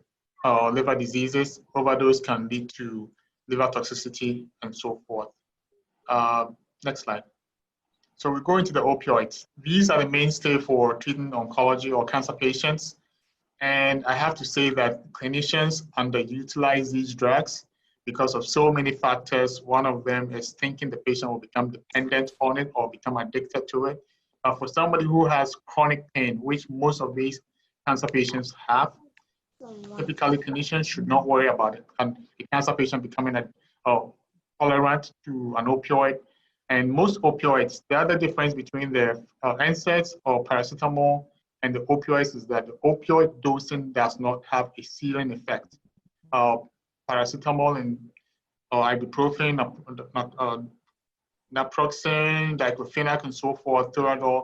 liver diseases. Overdose can lead to liver toxicity and so forth. Next slide. So we go into the opioids. These are the mainstay for treating oncology or cancer patients. And I have to say that clinicians underutilize these drugs because of so many factors. One of them is thinking the patient will become dependent on it or become addicted to it. For somebody who has chronic pain, which most of these cancer patients have, typically clinicians should not worry about it. And a cancer patient becoming tolerant to an opioid. And most opioids, the other difference between the NSAIDs or paracetamol and the opioids is that the opioid dosing does not have a ceiling effect. Paracetamol and ibuprofen, naproxen, diclofenac, and so forth, Toradol,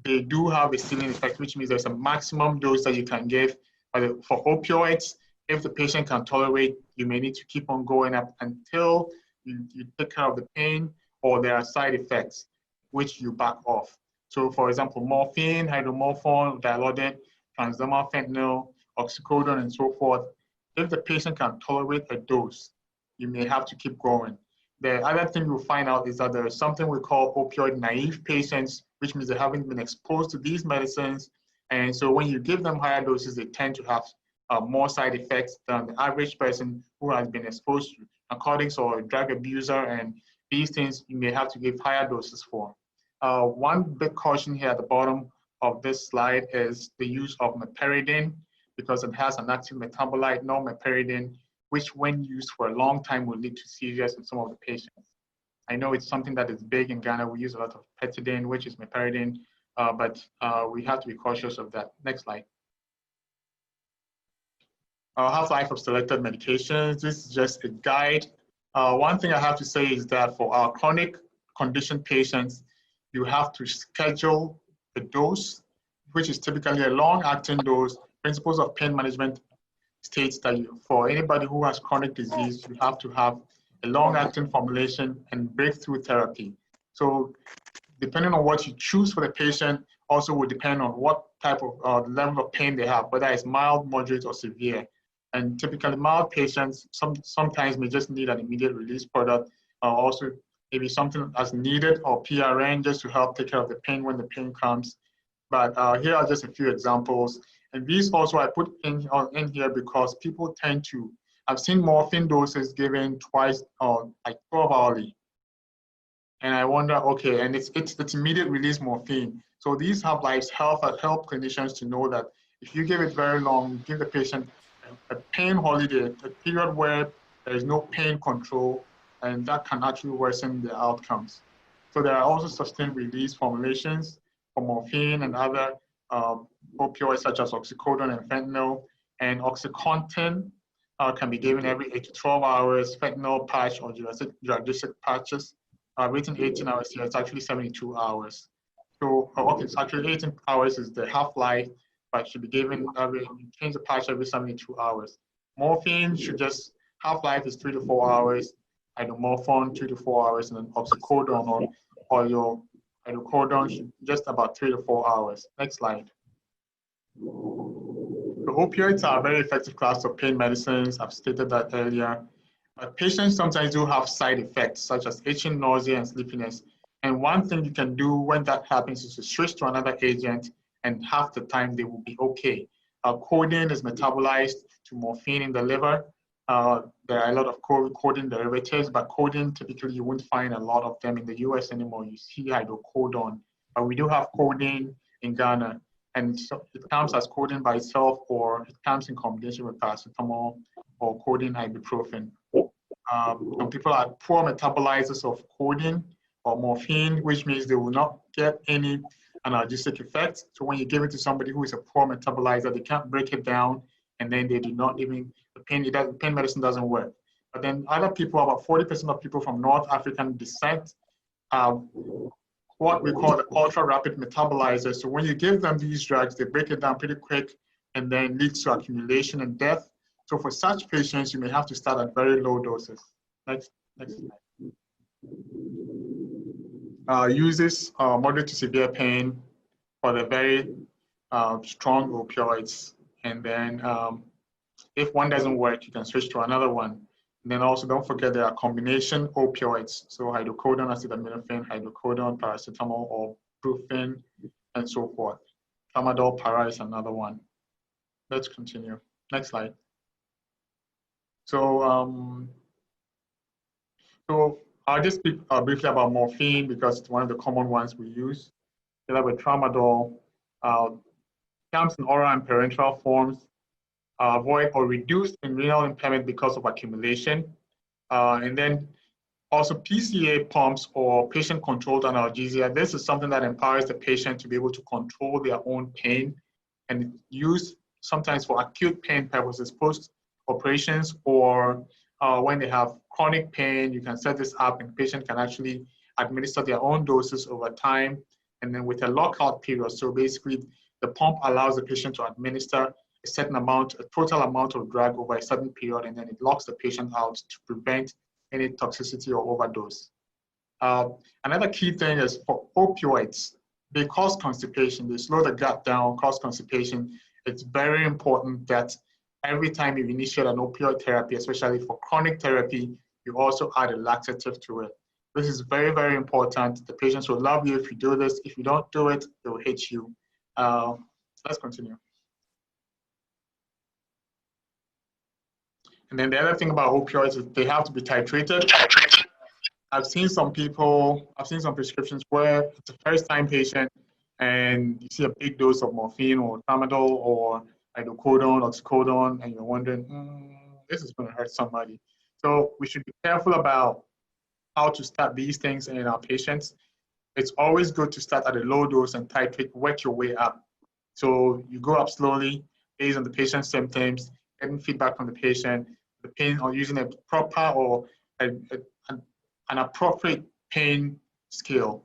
they do have a ceiling effect, which means there's a maximum dose that you can give. But for opioids, if the patient can tolerate, you may need to keep on going up until you take care of the pain or there are side effects, which you back off. So for example, morphine, hydromorphone, dilaudid, transdermal fentanyl, oxycodone, and so forth. If the patient can tolerate a dose, you may have to keep going. The other thing you'll find out is that there is something we call opioid naive patients, which means they haven't been exposed to these medicines. And so when you give them higher doses, they tend to have more side effects than the average person who has been exposed to narcotics or a drug abuser. And these things you may have to give higher doses for. One big caution here at the bottom of this slide is the use of meperidine, because it has an active metabolite, normeperidine, which when used for a long time will lead to seizures in some of the patients. I know it's something that is big in Ghana. We use a lot of petidine, which is meperidine, but we have to be cautious of that. Next slide. Half-life of selected medications. This is just a guide. One thing I have to say is that for our chronic condition patients, you have to schedule a dose, which is typically a long-acting dose. Principles of pain management states that for anybody who has chronic disease, you have to have a long-acting formulation and breakthrough therapy. So depending on what you choose for the patient also will depend on what type of level of pain they have, whether it's mild, moderate, or severe. And typically mild patients sometimes may just need an immediate release product, also maybe something as needed or PRN just to help take care of the pain when the pain comes. But here are just a few examples. And these also I put in here because people tend to, I've seen morphine doses given twice or like 12 hourly. And I wonder, okay, and it's immediate release morphine. So these half-lives help clinicians to know that if you give it very long, give the patient a pain holiday, a period where there is no pain control, and that can actually worsen the outcomes. So there are also sustained release formulations for morphine and other opioids such as oxycodone and fentanyl. And OxyContin can be given every 8 to 12 hours, fentanyl patch or Duragesic patches, written 18 hours here, it's actually 72 hours. So, okay, it's actually 18 hours is the half-life, but should be given change the patch every 72 hours. Morphine should just, half-life is 3 to 4 hours, hydromorphone 2 to 4 hours, and then oxycodone or your hydrocodone should just about 3 to 4 hours. Next slide. The opioids are a very effective class of pain medicines. I've stated that earlier. But patients sometimes do have side effects such as itching, nausea, and sleepiness. And one thing you can do when that happens is to switch to another agent, and half the time they will be okay. Codeine is metabolized to morphine in the liver. There are a lot of codeine derivatives, but codeine typically you won't find a lot of them in the US anymore. You see hydrocodone, but we do have codeine in Ghana. And so it comes as codeine by itself, or it comes in combination with paracetamol or codeine ibuprofen. Some people are poor metabolizers of codeine or morphine, which means they will not get any analgesic effect. So when you give it to somebody who is a poor metabolizer, they can't break it down and then they do not even, pain medicine doesn't work. But then other people, about 40% of people from North African descent, what we call the ultra rapid metabolizers. So when you give them these drugs, they break it down pretty quick and then leads to accumulation and death. So for such patients, you may have to start at very low doses. Next slide. Uses moderate to severe pain for the very strong opioids. And then if one doesn't work, you can switch to another one. And then also don't forget there are combination opioids. So hydrocodone, acetaminophen, hydrocodone, paracetamol, or brufen, and so forth. Tramadol, para is another one. Let's continue. Next slide. So, I'll just speak briefly about morphine because it's one of the common ones we use. Together with tramadol, comes in oral and parenteral forms. Avoid or reduce in renal impairment because of accumulation. And then also PCA pumps or patient-controlled analgesia. This is something that empowers the patient to be able to control their own pain and use sometimes for acute pain purposes, post-operations, or when they have chronic pain, you can set this up and the patient can actually administer their own doses over time and then with a lockout period. So basically, the pump allows the patient to administer a certain amount, a total amount of drug over a certain period, and then it locks the patient out to prevent any toxicity or overdose. Another key thing is for opioids, they cause constipation. They slow the gut down, cause constipation. It's very important that every time you initiate an opioid therapy, especially for chronic therapy, you also add a laxative to it. This is very, very important. The patients will love you if you do this. If you don't do it, they will hate you. Let's continue. And then the other thing about opioids is they have to be titrated. I've seen some prescriptions where it's a first-time patient and you see a big dose of morphine or tramadol or hydrocodone, oxycodone, and you're wondering, this is going to hurt somebody. So we should be careful about how to start these things in our patients. It's always good to start at a low dose and titrate, work your way up. So you go up slowly based on the patient's symptoms, getting feedback from the patient, the pain, or using a proper or an appropriate pain scale,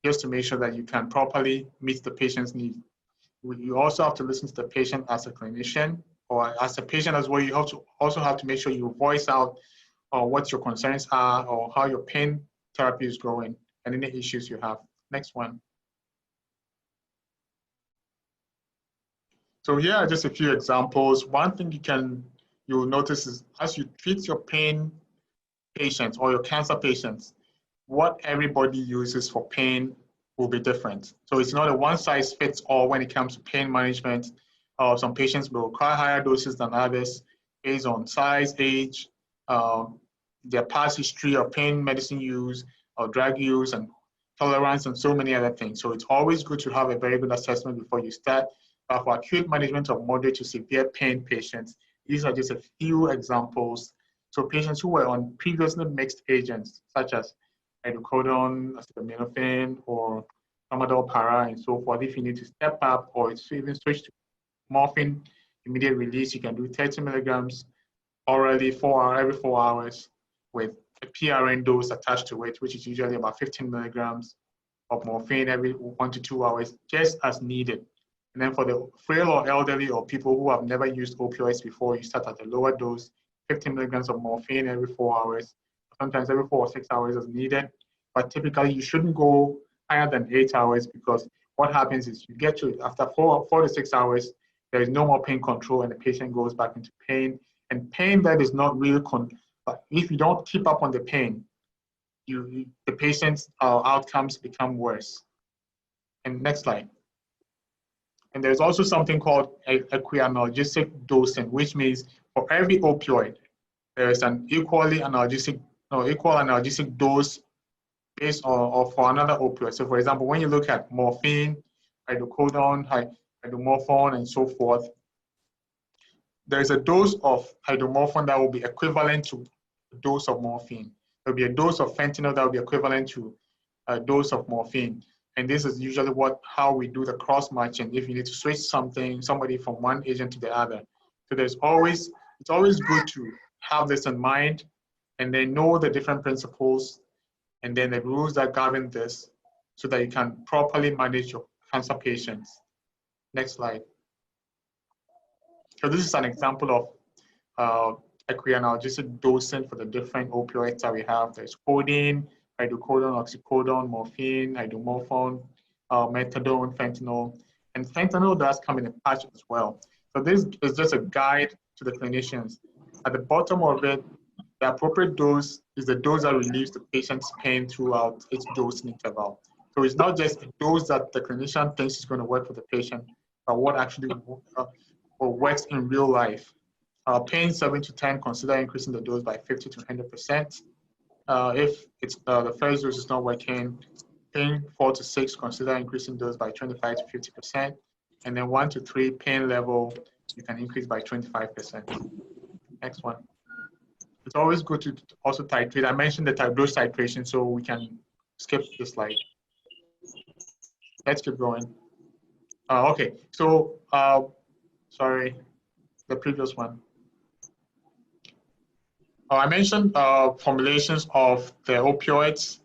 just to make sure that you can properly meet the patient's needs. You also have to listen to the patient as a clinician or as a patient as well. You also have to make sure you voice out what your concerns are or how your pain therapy is going and any issues you have. Next one. So here are just a few examples. One thing you'll notice is as you treat your pain patients or your cancer patients, what everybody uses for pain will be different. So it's not a one-size-fits-all when it comes to pain management. Some patients will require higher doses than others based on size, age, their past history of pain medicine use or drug use and tolerance and so many other things. So it's always good to have a very good assessment before you start. For acute management of moderate to severe pain patients, these are just a few examples. So patients who were on previously mixed agents, such as hydrocodone, acetaminophen, or tramadol, para, and so forth. If you need to step up or even switch to morphine, immediate release, you can do 30 milligrams orally every 4 hours with a PRN dose attached to it, which is usually about 15 milligrams of morphine every 1 to 2 hours, just as needed. And then for the frail or elderly or people who have never used opioids before, you start at a lower dose, 15 milligrams of morphine every 4 hours, sometimes every 4 or 6 hours as needed. But typically you shouldn't go higher than 8 hours because what happens is you get to, after 4 to 6 hours, there is no more pain control and the patient goes back into pain. And pain that is not real, but if you don't keep up on the pain, the patient's outcomes become worse. And next slide. And there's also something called equianalgesic dosing, which means for every opioid, there is an equal analgesic dose based on for another opioid. So for example, when you look at morphine, hydrocodone, hydromorphone, and so forth, there's a dose of hydromorphone that will be equivalent to a dose of morphine. There'll be a dose of fentanyl that will be equivalent to a dose of morphine. And this is usually how we do the cross-matching. If you need to switch somebody from one agent to the other, So it's always good to have this in mind and then know the different principles and then the rules that govern this so that you can properly manage your cancer patients. Next slide. So this is an example of equianalgesic dosing for the different opioids that we have. There's codeine, hydrocodone, oxycodone, morphine, hydromorphone, methadone, fentanyl, and fentanyl does come in a patch as well. So this is just a guide to the clinicians. At the bottom of it, the appropriate dose is the dose that relieves the patient's pain throughout its dosing interval. So it's not just a dose that the clinician thinks is going to work for the patient, but what actually works in real life. Pain 7 to 10, consider increasing the dose by 50 to 100%. If it's the first dose is not working, pain 4 to 6, consider increasing dose by 25 to 50%. And then 1 to 3, pain level, you can increase by 25%. Next one. It's always good to also titrate. I mentioned the dose titration, so we can skip the slide. Let's keep going. Okay, so sorry, the previous one. I mentioned formulations of the opioids.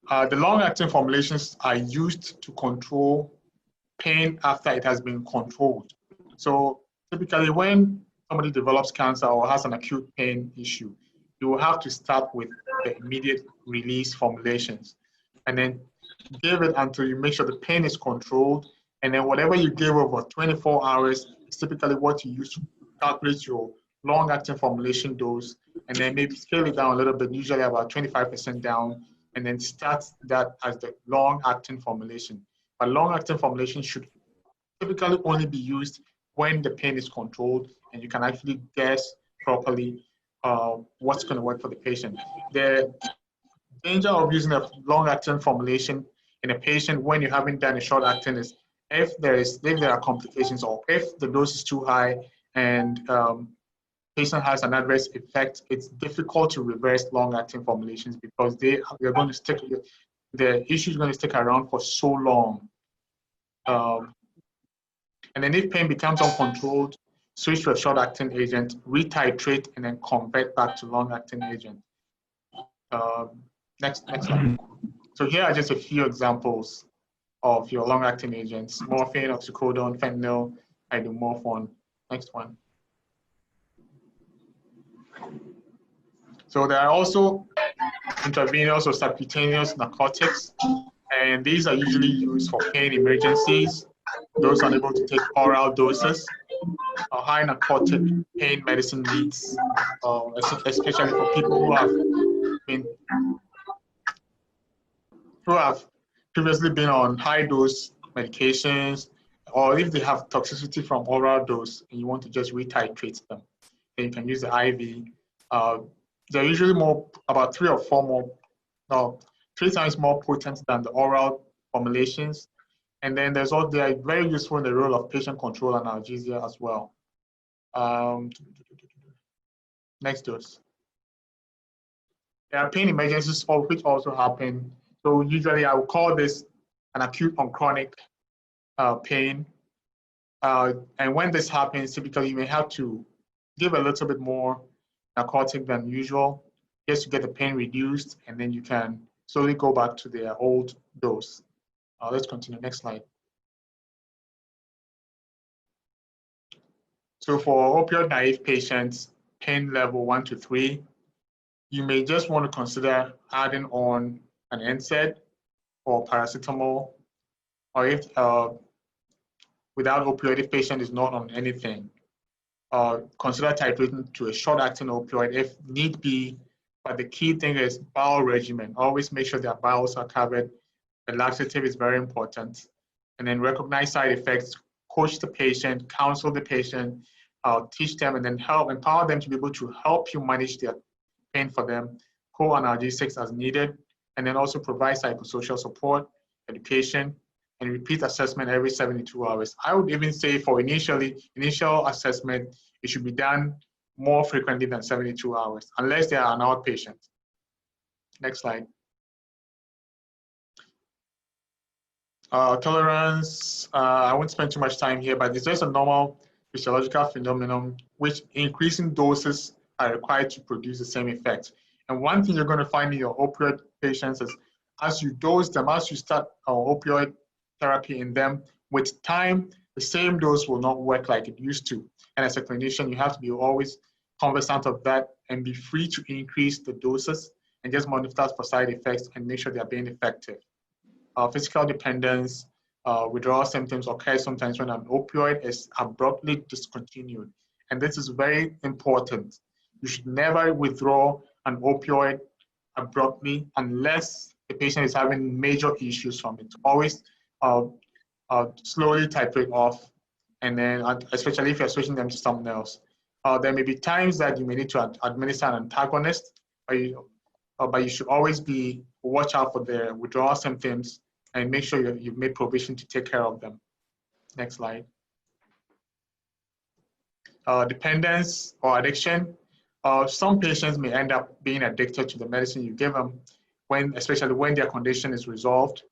The long-acting formulations are used to control pain after it has been controlled. So typically when somebody develops cancer or has an acute pain issue, you will have to start with the immediate release formulations and then give it until you make sure the pain is controlled. And then whatever you give over 24 hours is typically what you use to calculate your long-acting formulation dose, and then maybe scale it down a little bit, usually about 25% down, and then start that as the long-acting formulation. But long-acting formulation should typically only be used when the pain is controlled and you can actually guess properly what's going to work for the patient. The danger of using a long-acting formulation in a patient when you haven't done a short-acting is if there are complications or if the dose is too high and patient has an adverse effect, it's difficult to reverse long-acting formulations because they're going to stick. The issue is going to stick around for so long. And then if pain becomes uncontrolled, switch to a short-acting agent, retitrate, and then convert back to long-acting agent. Next slide. So here are just a few examples of your long-acting agents: morphine, oxycodone, fentanyl, hydromorphone. Next one. So there are also intravenous or subcutaneous narcotics, and these are usually used for pain emergencies, those unable to take oral doses, or high narcotic pain medicine needs, especially for people who have previously been on high dose medications, or if they have toxicity from oral dose and you want to just retitrate them, then you can use the IV. They're usually about 3 times more potent than the oral formulations. And then they are very useful in the role of patient control analgesia as well. Next dose. There are pain emergencies which also happen. So usually I would call this an acute on chronic pain. And when this happens, typically you may have to give a little bit more narcotic than usual just to get the pain reduced, and then you can slowly go back to their old dose. Let's continue. Next slide. So for opioid naive patients, pain level 1 to 3, you may just want to consider adding on an NSAID or paracetamol, or if without opioid, if patient is not on anything, consider titrating to a short-acting opioid if need be. But the key thing is bowel regimen. Always make sure their bowels are covered. The laxative is very important. And then recognize side effects, coach the patient, counsel the patient, teach them, and then empower them to be able to help you manage their pain for them, co-analgesics as needed, and then also provide psychosocial support, education, and repeat assessment every 72 hours. I would even say for initial assessment, it should be done more frequently than 72 hours, unless they are an outpatient. Next slide. Tolerance, I won't spend too much time here, but it's just a normal physiological phenomenon which increasing doses are required to produce the same effect. And one thing you're going to find in your opioid patients is as you dose them, as you start opioid therapy in them, with time, the same dose will not work like it used to. And as a clinician, you have to be always cognizant of that and be free to increase the doses and just monitor for side effects and make sure they're being effective. Physical dependence, withdrawal symptoms occur sometimes when an opioid is abruptly discontinued. And this is very important. You should never withdraw an opioid abruptly unless the patient is having major issues from it. Always slowly titrate off, and then especially if you're switching them to something else. There may be times that you may need to administer an antagonist, but you should always watch out for the withdrawal symptoms and make sure you've made provision to take care of them. Next slide. Dependence or addiction. Some patients may end up being addicted to the medicine you give them, especially when their condition is resolved.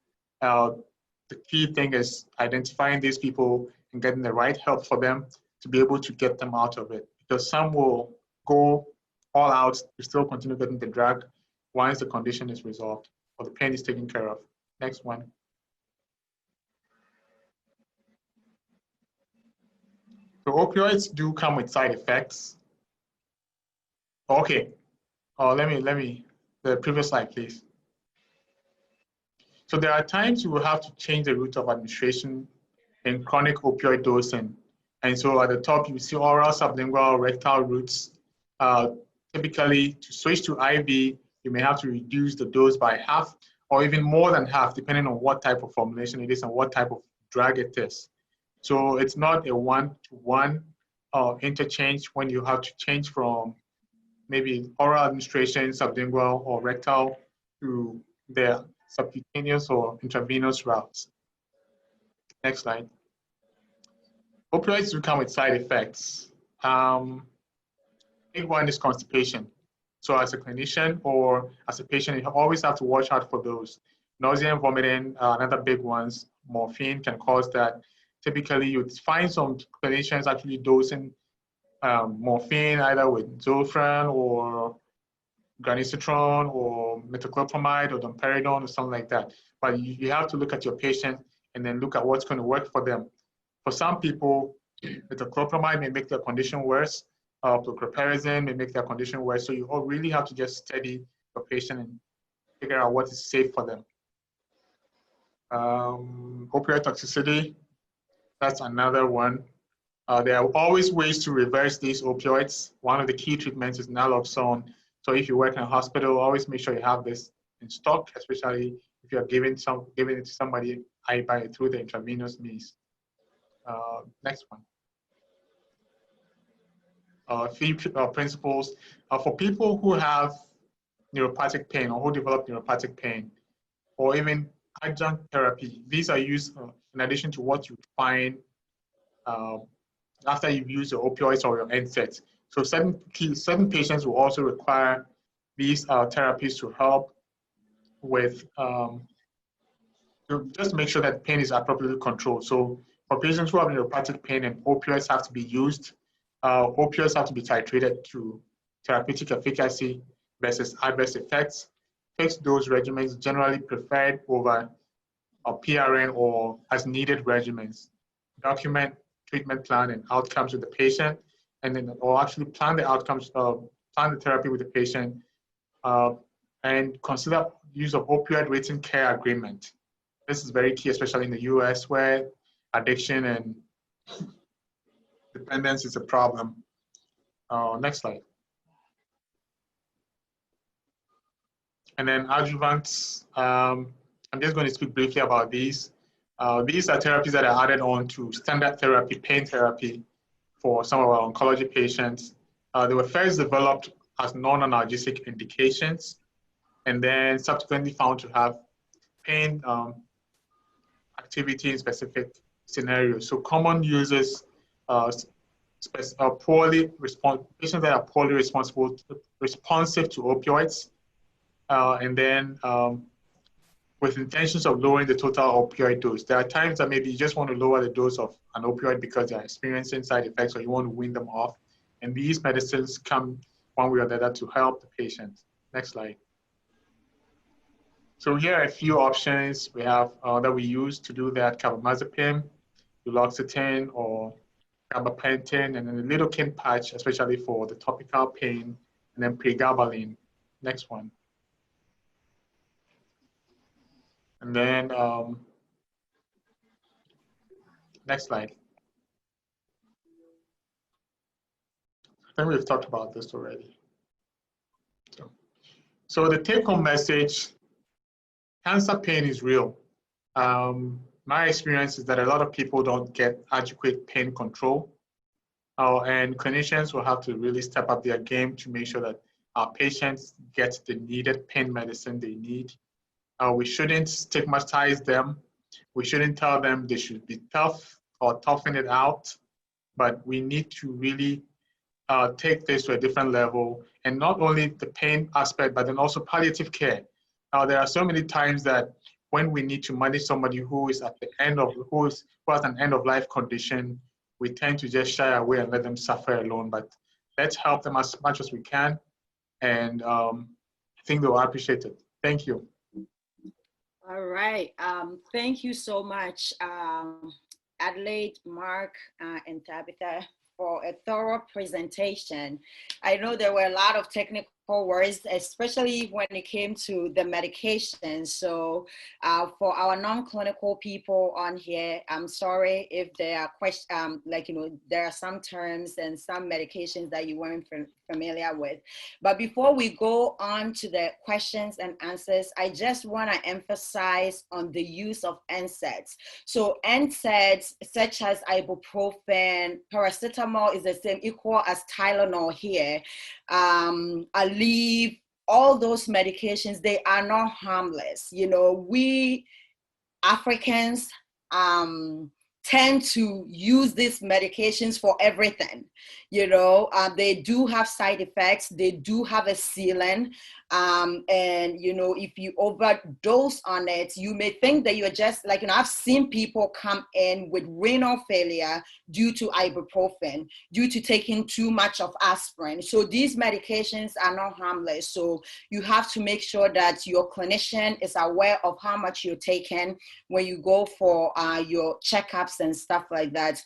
The key thing is identifying these people and getting the right help for them to be able to get them out of it. Because some will go all out to still continue getting the drug once the condition is resolved or the pain is taken care of. Next one. So opioids do come with side effects. Okay, let me, the previous slide, please. So there are times you will have to change the route of administration in chronic opioid dosing. And so at the top, you see oral, sublingual, rectal routes. Typically, to switch to IV, you may have to reduce the dose by half or even more than half, depending on what type of formulation it is and what type of drug it is. So it's not a one-to-one interchange when you have to change from maybe oral administration, sublingual, or rectal to the subcutaneous or intravenous routes. Next slide. Opioids do come with side effects. Big one is constipation. So as a clinician or as a patient, you always have to watch out for those. Nausea and vomiting, another big ones. Morphine can cause that. Typically, you'd find some clinicians actually dosing morphine either with Zofran or granisetron or metoclopramide or domperidone or something like that. But you have to look at your patient and then look at what's going to work for them. For some people, metoclopramide may make their condition worse. Chlorperazine may make their condition worse. So you all really have to just study your patient and figure out what is safe for them. Opioid toxicity, that's another one. There are always ways to reverse these opioids. One of the key treatments is naloxone. So if you work in a hospital, always make sure you have this in stock, especially if you're giving it to somebody through the intravenous means. Next one. Few principles. For people who have neuropathic pain or who develop neuropathic pain, or even adjunct therapy, these are used in addition to what you find after you've used your opioids or your NSAIDs. So certain patients will also require these therapies to help with, to just make sure that pain is appropriately controlled. So for patients who have neuropathic pain and opioids have to be used, opioids have to be titrated to therapeutic efficacy versus adverse effects. Fixed dose regimens generally preferred over a PRN or as needed regimens. Document treatment plan and outcomes with the patient, and then or actually plan the outcomes, plan the therapy with the patient, and consider use of opioid written care agreement. This is very key, especially in the US where addiction and dependence is a problem. Next slide. And then adjuvants, I'm just going to speak briefly about these. These are therapies that are added on to standard therapy, pain therapy for some of our oncology patients. They were first developed as non-analgesic indications and then subsequently found to have pain activity in specific scenarios. So common users, patients that are poorly responsive to opioids, and then with intentions of lowering the total opioid dose. There are times that maybe you just want to lower the dose of an opioid because they're experiencing side effects or you want to wean them off. And these medicines come one way or the other to help the patient. Next slide. So here are a few options we have that we use to do that: carbamazepine, duloxetine, or gabapentin, and then a lidocaine patch, especially for the topical pain, and then pregabalin. Next one. And then next slide. I think we've talked about this already. So the take-home message: cancer pain is real. My experience is that a lot of people don't get adequate pain control. And clinicians will have to really step up their game to make sure that our patients get the needed pain medicine they need. We shouldn't stigmatize them. We shouldn't tell them they should be tough or toughen it out, but we need to really take this to a different level, and not only the pain aspect, but then also palliative care. There are so many times that when we need to manage somebody who is at the end of, who has an end of life condition, we tend to just shy away and let them suffer alone. But let's help them as much as we can, and I think they will appreciate it. Thank you. All right. Thank you so much, Adelaide, Mark, and Tabitha, for a thorough presentation. I know there were a lot of technical words, especially when it came to the medication. So for our non-clinical people on here, I'm sorry if there are questions, there are some terms and some medications that you weren't familiar with. But before we go on to the questions and answers, I just want to emphasize on the use of NSAIDs. So NSAIDs such as ibuprofen, paracetamol is the same, equal as Tylenol here, Aleve, all those medications, they are not harmless. You know, we Africans tend to use these medications for everything. You know, they do have side effects. They do have a ceiling. And, you know, if you overdose on it, you may think that you're just like, you know, I've seen people come in with renal failure due to ibuprofen, due to taking too much of aspirin. So these medications are not harmless. So you have to make sure that your clinician is aware of how much you're taking when you go for your checkups and stuff like that.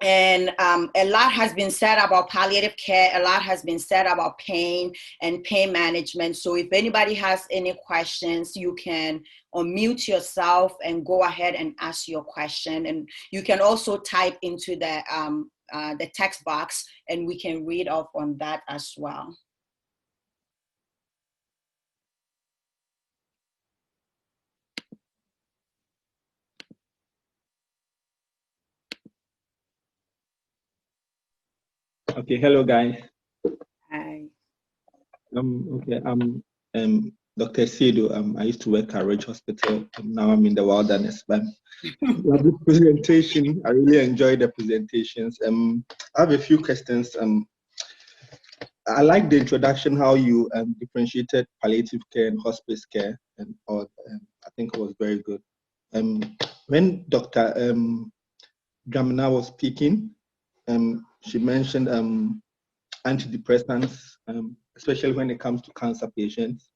And a lot has been said about palliative care. A lot has been said about pain and pain management. So if anybody has any questions, you can unmute yourself and go ahead and ask your question. And you can also type into the text box, and we can read off on that as well. Okay, hello guys. Hi. Okay, I'm Dr. Sedo. I used to work at Ridge Hospital. Now I'm in the wilderness. But this presentation, I really enjoyed the presentations. I have a few questions. I like the introduction, how you differentiated palliative care and hospice care, and I think it was very good. When Dr. Dramina was speaking, she mentioned antidepressants, especially when it comes to cancer patients.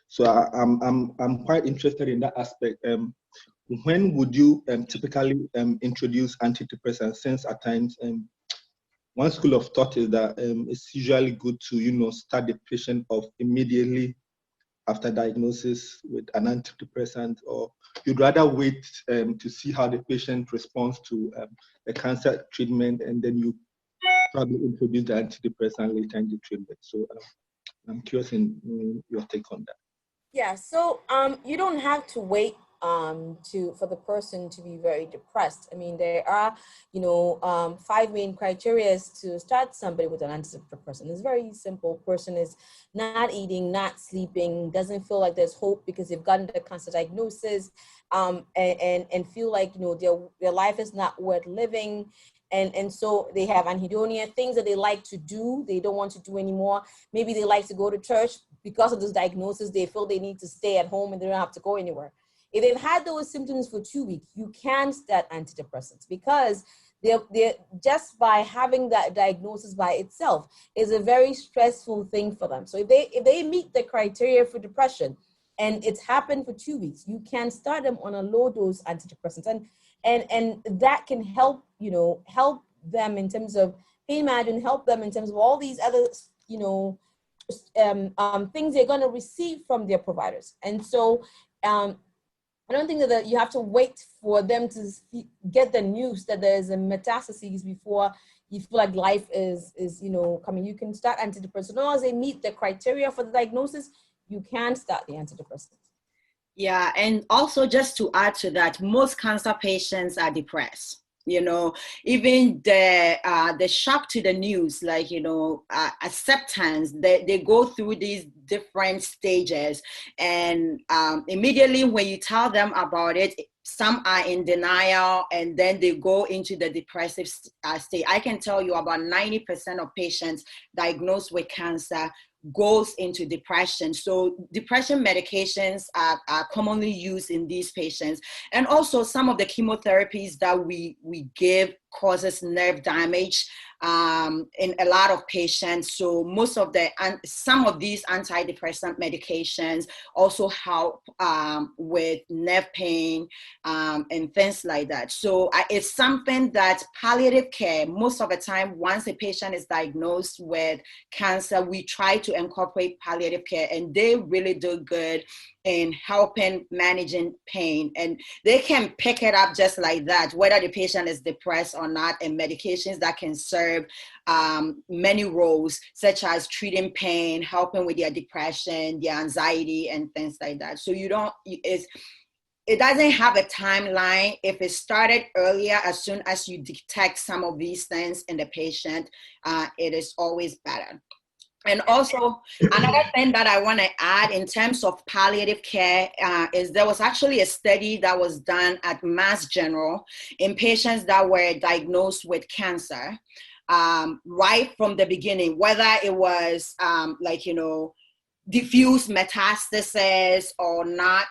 So I'm quite interested in that aspect. When would you typically introduce antidepressants? Since at times, one school of thought is that it's usually good to start the patient off immediately after diagnosis with an antidepressant, or you'd rather wait to see how the patient responds to the cancer treatment, and then you probably introduce the antidepressant later in the treatment. So I'm curious in your take on that. Yeah, so you don't have to wait for the person to be very depressed. I mean, there are, 5 main criteria to start somebody with an antidepressant. It's very simple. Person is not eating, not sleeping, doesn't feel like there's hope because they've gotten the cancer diagnosis, and feel like, their life is not worth living. And so they have anhedonia, things that they like to do, they don't want to do anymore. Maybe they like to go to church. Because of this diagnosis, they feel they need to stay at home and they don't have to go anywhere. If they've had those symptoms for 2 weeks, you can start antidepressants, because they're just by having that diagnosis by itself is a very stressful thing for them. So if they meet the criteria for depression and it's happened for 2 weeks, you can start them on a low dose antidepressant, and that can help, help them in terms of pain management, help them in terms of all these other, things they're going to receive from their providers. And so I don't think that you have to wait for them to get the news that there's a metastases before you feel like life is coming. You can start antidepressants. As long as they meet the criteria for the diagnosis, you can start the antidepressants. Yeah, and also just to add to that, most cancer patients are depressed. Even the shock to the news, like, acceptance, they go through these different stages. And immediately when you tell them about it, some are in denial and then they go into the depressive state. I can tell you about 90% of patients diagnosed with cancer goes into depression. So depression medications are commonly used in these patients. And also some of the chemotherapies that we give causes nerve damage in a lot of patients. So some of these antidepressant medications also help with nerve pain and things like that. So it's something that palliative care, most of the time, once a patient is diagnosed with cancer, we try to incorporate palliative care, and they really do good in helping managing pain. And they can pick it up just like that, whether the patient is depressed or not, and medications that can serve many roles, such as treating pain, helping with their depression, their anxiety, and things like that. So it doesn't have a timeline. If it started earlier, as soon as you detect some of these things in the patient, it is always better. And also, another thing that I want to add in terms of palliative care is there was actually a study that was done at Mass General in patients that were diagnosed with cancer right from the beginning, whether it was diffuse metastasis or not.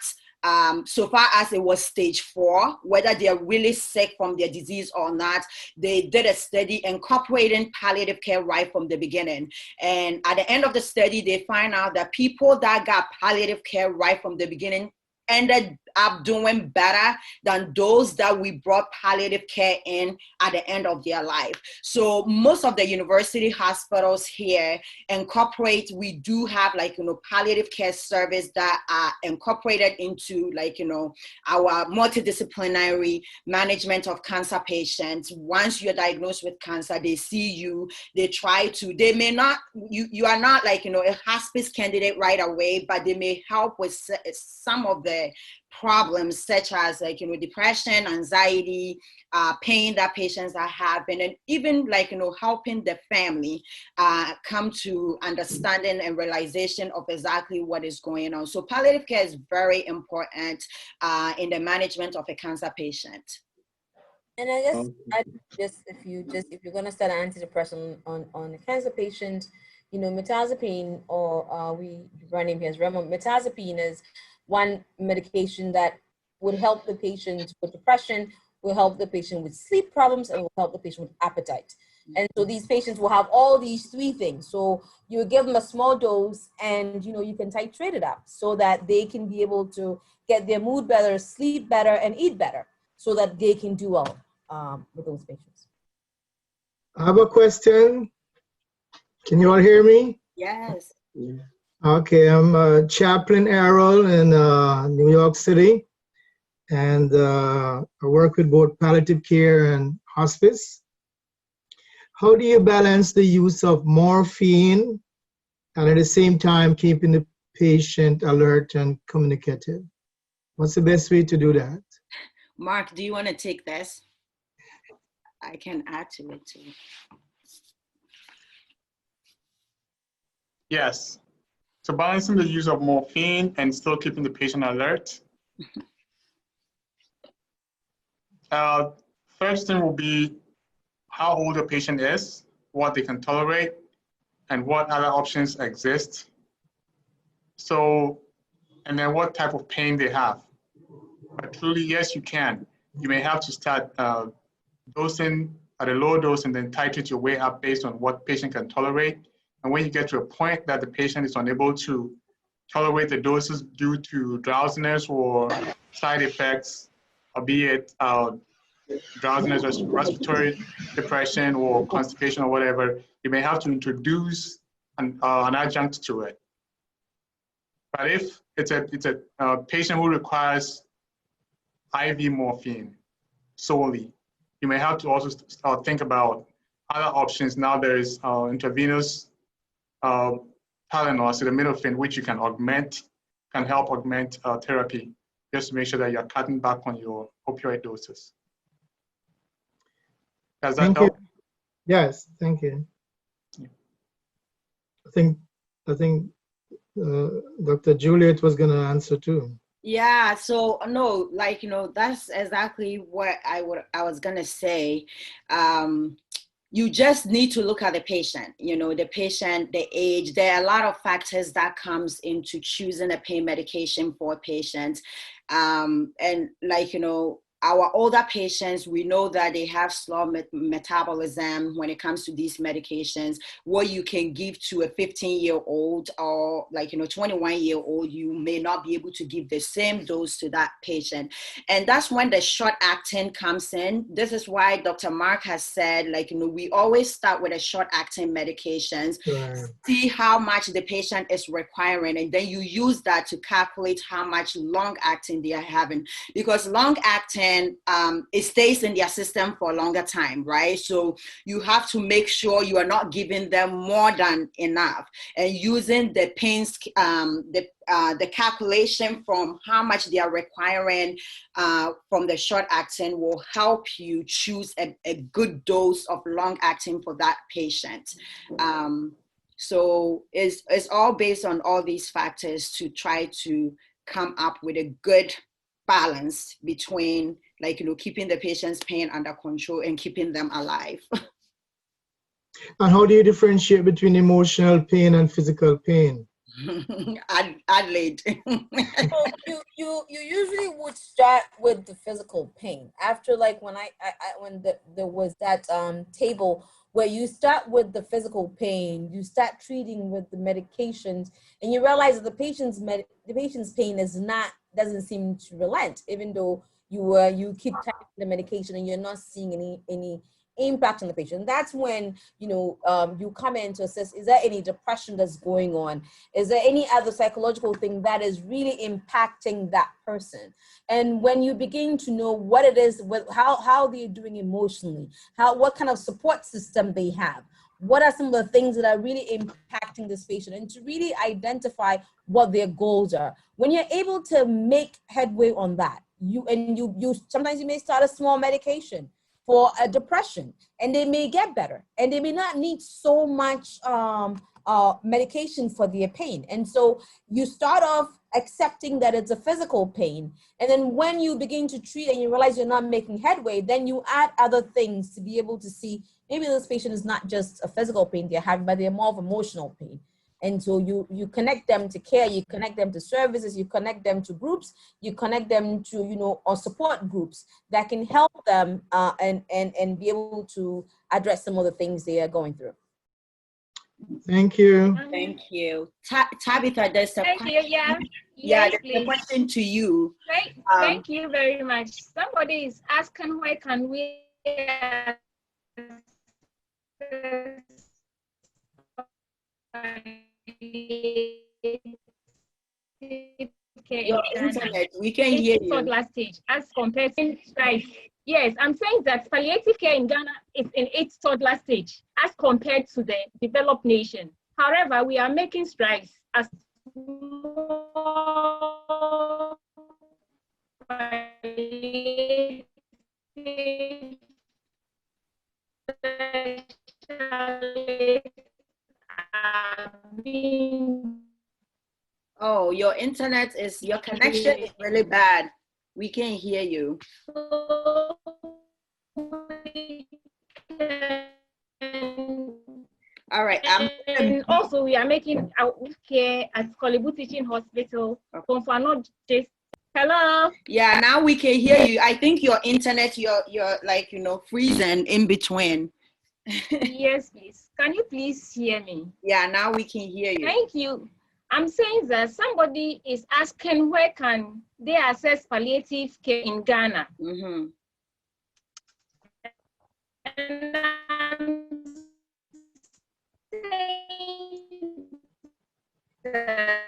So far as it was stage 4, whether they're really sick from their disease or not, they did a study incorporating palliative care right from the beginning. And at the end of the study, they find out that people that got palliative care right from the beginning ended up doing better than those that we brought palliative care in at the end of their life. So most of the university hospitals here we do have palliative care service that are incorporated into our multidisciplinary management of cancer patients. Once you're diagnosed with cancer, they see you, you are not a hospice candidate right away, but they may help with some of the problems such as depression, anxiety, pain that patients are having, and even helping the family come to understanding and realization of exactly what is going on. So palliative care is very important in the management of a cancer patient. And I guess if you're going to start an antidepressant on a cancer patient, mirtazapine, or we run him here as Remo, mirtazapine is one medication that would help the patient with depression, will help the patient with sleep problems, and will help the patient with appetite. And so these patients will have all these 3 things. So you give them a small dose, and you can titrate it up so that they can be able to get their mood better, sleep better, and eat better, so that they can do well with those patients. I have a question. Can you all hear me? Yes. Yeah. Okay, I'm Chaplain Errol in New York City, and I work with both palliative care and hospice. How do you balance the use of morphine and at the same time keeping the patient alert and communicative? What's the best way to do that? Mark, do you want to take this? I can add to it too. Yes. So balancing the use of morphine and still keeping the patient alert. First thing will be how old the patient is, what they can tolerate, and what other options exist. So, and then what type of pain they have. But truly, yes, you can. You may have to start dosing at a low dose and then titrate your way up based on what patient can tolerate. And when you get to a point that the patient is unable to tolerate the doses due to drowsiness or side effects, albeit drowsiness, respiratory depression, or constipation, or whatever, you may have to introduce an adjunct to it. But if it's a patient who requires IV morphine solely, you may have to also think about other options. Now there is intravenous Tylenol, acetaminophen, which you can augment, can help augment therapy, just to make sure that you're cutting back on your opioid doses. Does that help? Yes, thank you. Yeah. I think Dr. Juliet was going to answer too. Yeah, so no, like, you know, that's exactly what I was gonna say. You just need to look at the patient, you know, the patient, the age. There are a lot of factors that comes into choosing a pain medication for patients. And like, you know, our older patients, we know that they have slow metabolism when it comes to these medications. What you can give to a 15-year-old or, like, you know, 21-year-old, you may not be able to give the same dose to that patient. And that's when the short acting comes in. This is why Dr. Mark has said, like, you know, we always start with a short acting medications, Right. See how much the patient is requiring, and then you use that to calculate how much long acting they are having, because long acting, it stays in their system for a longer time, right? So you have to make sure you are not giving them more than enough, and using the pains, the calculation from how much they are requiring from the short acting will help you choose a good dose of long acting for that patient. So it's all based on all these factors to try to come up with a good balance between, like, you know, keeping the patient's pain under control and keeping them alive. And how do you differentiate between emotional pain and physical pain? Adelaide. So you usually would start with the physical pain after, like, when there was that table where you start with the physical pain, you start treating with the medications, and you realize that the patient's pain doesn't seem to relent, even though you keep taking the medication and you're not seeing any impact on the patient. That's when, you know, you come in to assess, is there any depression that's going on? Is there any other psychological thing that is really impacting that person? And when you begin to know what it is, how they're doing emotionally, what kind of support system they have, what are some of the things that are really impacting this patient, and to really identify what their goals are. When you're able to make headway on that, you sometimes you may start a small medication for a depression, and they may get better, and they may not need so much medication for their pain. And so you start off accepting that it's a physical pain, and then when you begin to treat and you realize you're not making headway, then you add other things to be able to see maybe this patient is not just a physical pain they're having, but they're more of emotional pain. And so you connect them to care, you connect them to services, you connect them to groups, you connect them to, you know, or support groups that can help them and be able to address some of the things they are going through. Thank you. Thank you. Tabitha, there's a question. Yeah, Yeah, yes, there's please. a question to you. Thank you very much. Somebody is asking, where can we Your internet, we can hear you. Last stage as compared to strife. Yes, I'm saying that palliative care in Ghana is in its toddler stage as compared to the developed nation. However, we are making strides as more palliative Oh, your connection is really bad. We can't hear you. we can All right. And also, we are making our care at Kolebu Teaching Hospital. Hello. Yeah, now we can hear you. I think your internet, you're like, you know, freezing in between. Yes, please. Can you please hear me? Yeah, now we can hear you. Thank you. I'm saying that somebody is asking where can they access palliative care in Ghana? Mm-hmm. And I'm saying that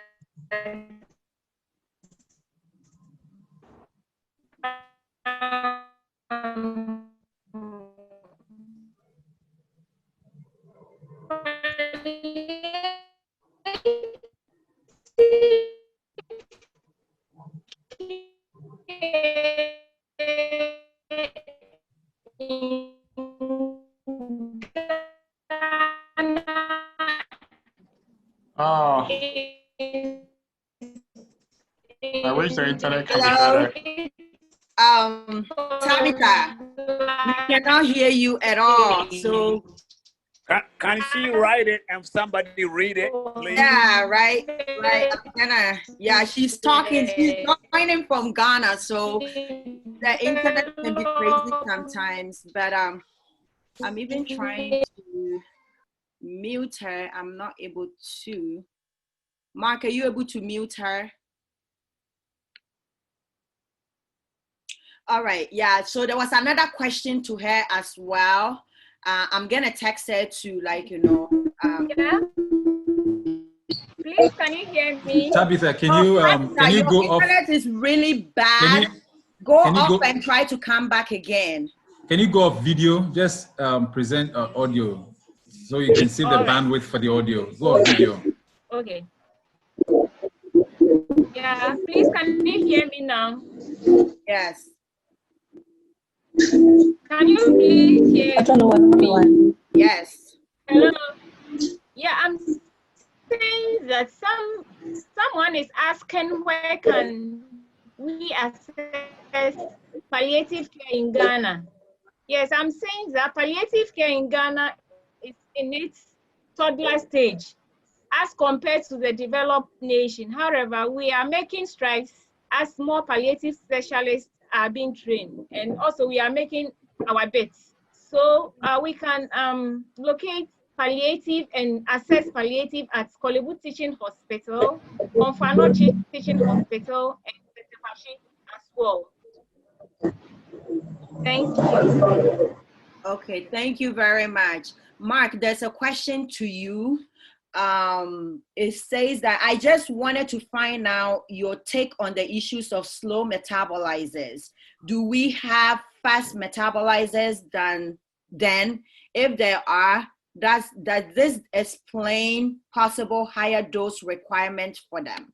Oh, I wish the internet could be Hello? better. Tabitha, we cannot hear you at all. So Can she write it and somebody read it, please? yeah, right. Yeah, she's talking. She's joining from Ghana, so the internet can be crazy sometimes. But I'm even trying to mute her. I'm not able to. Mark, are you able to mute her? All right. Yeah. So there was another question to her as well. I'm gonna text her to, like, you know. Yeah. Please, can you hear me? Tabitha, can you go off? Your internet is really bad. Go off and try to come back again. Can you go off video? Just present audio so you can see the bandwidth for the audio. Go off video. Okay. Yeah, please, can you hear me now? Yes. Can you please hear me? Yes. Hello. Yeah, I'm saying that someone is asking where can we access palliative care in Ghana? Yes, I'm saying that palliative care in Ghana is in its toddler stage as compared to the developed nation. However, we are making strides as more palliative specialists are being trained, and also we are making our bets. So we can locate palliative and assess palliative at Kolebu Teaching Hospital, Onfano Teaching Hospital, and Setepashi as well. Thank you. Okay, thank you very much. Mark, there's a question to you. It says that I just wanted to find out your take on the issues of slow metabolizers. Do we have fast metabolizers then? If there are, does this explain possible higher dose requirement for them?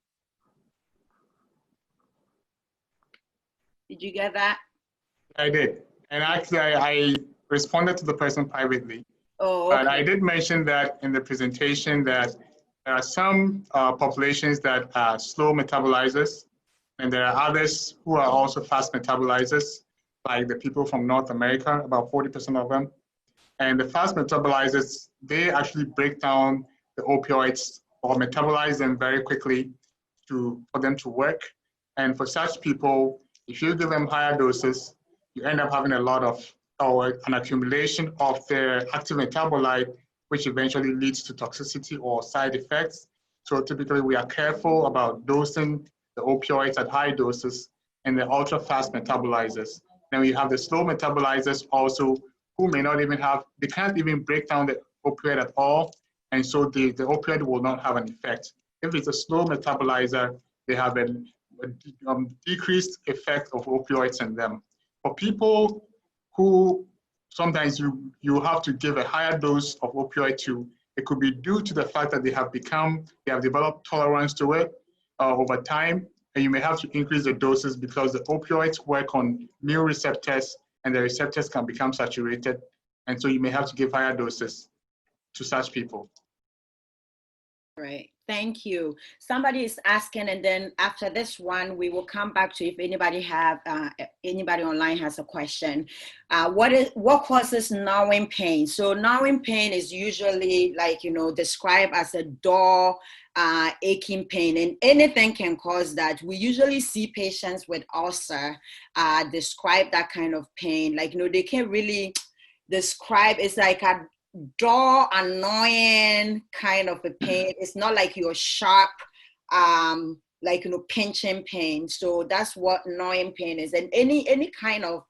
Did you get that? I did. And actually, I responded to the person privately. Oh, okay. But I did mention that in the presentation that there are some populations that are slow metabolizers, and there are others who are also fast metabolizers, like the people from North America, about 40% of them. And the fast metabolizers, they actually break down the opioids or metabolize them very quickly for them to work. And for such people, if you give them higher doses, you end up having a lot of, or an accumulation of their active metabolite, which eventually leads to toxicity or side effects. So typically we are careful about dosing the opioids at high doses and the ultra fast metabolizers. Then we have the slow metabolizers also, who may not even have, they can't even break down the opioid at all. And so the opioid will not have an effect. If it's a slow metabolizer, they have a decreased effect of opioids in them. For people who sometimes you have to give a higher dose of opioid to, it could be due to the fact that they have developed tolerance to it over time, and you may have to increase the doses because the opioids work on mu receptors and the receptors can become saturated, and so you may have to give higher doses to such people. Right. Thank you. Somebody is asking, and then after this one, we will come back to if anybody online has a question. What causes gnawing pain? So gnawing pain is usually described as a dull, aching pain, and anything can cause that. We usually see patients with ulcer describe that kind of pain. They can't really describe. It's like a dull, annoying kind of a pain. It's not like your sharp, pinching pain. So that's what gnawing pain is. And any kind of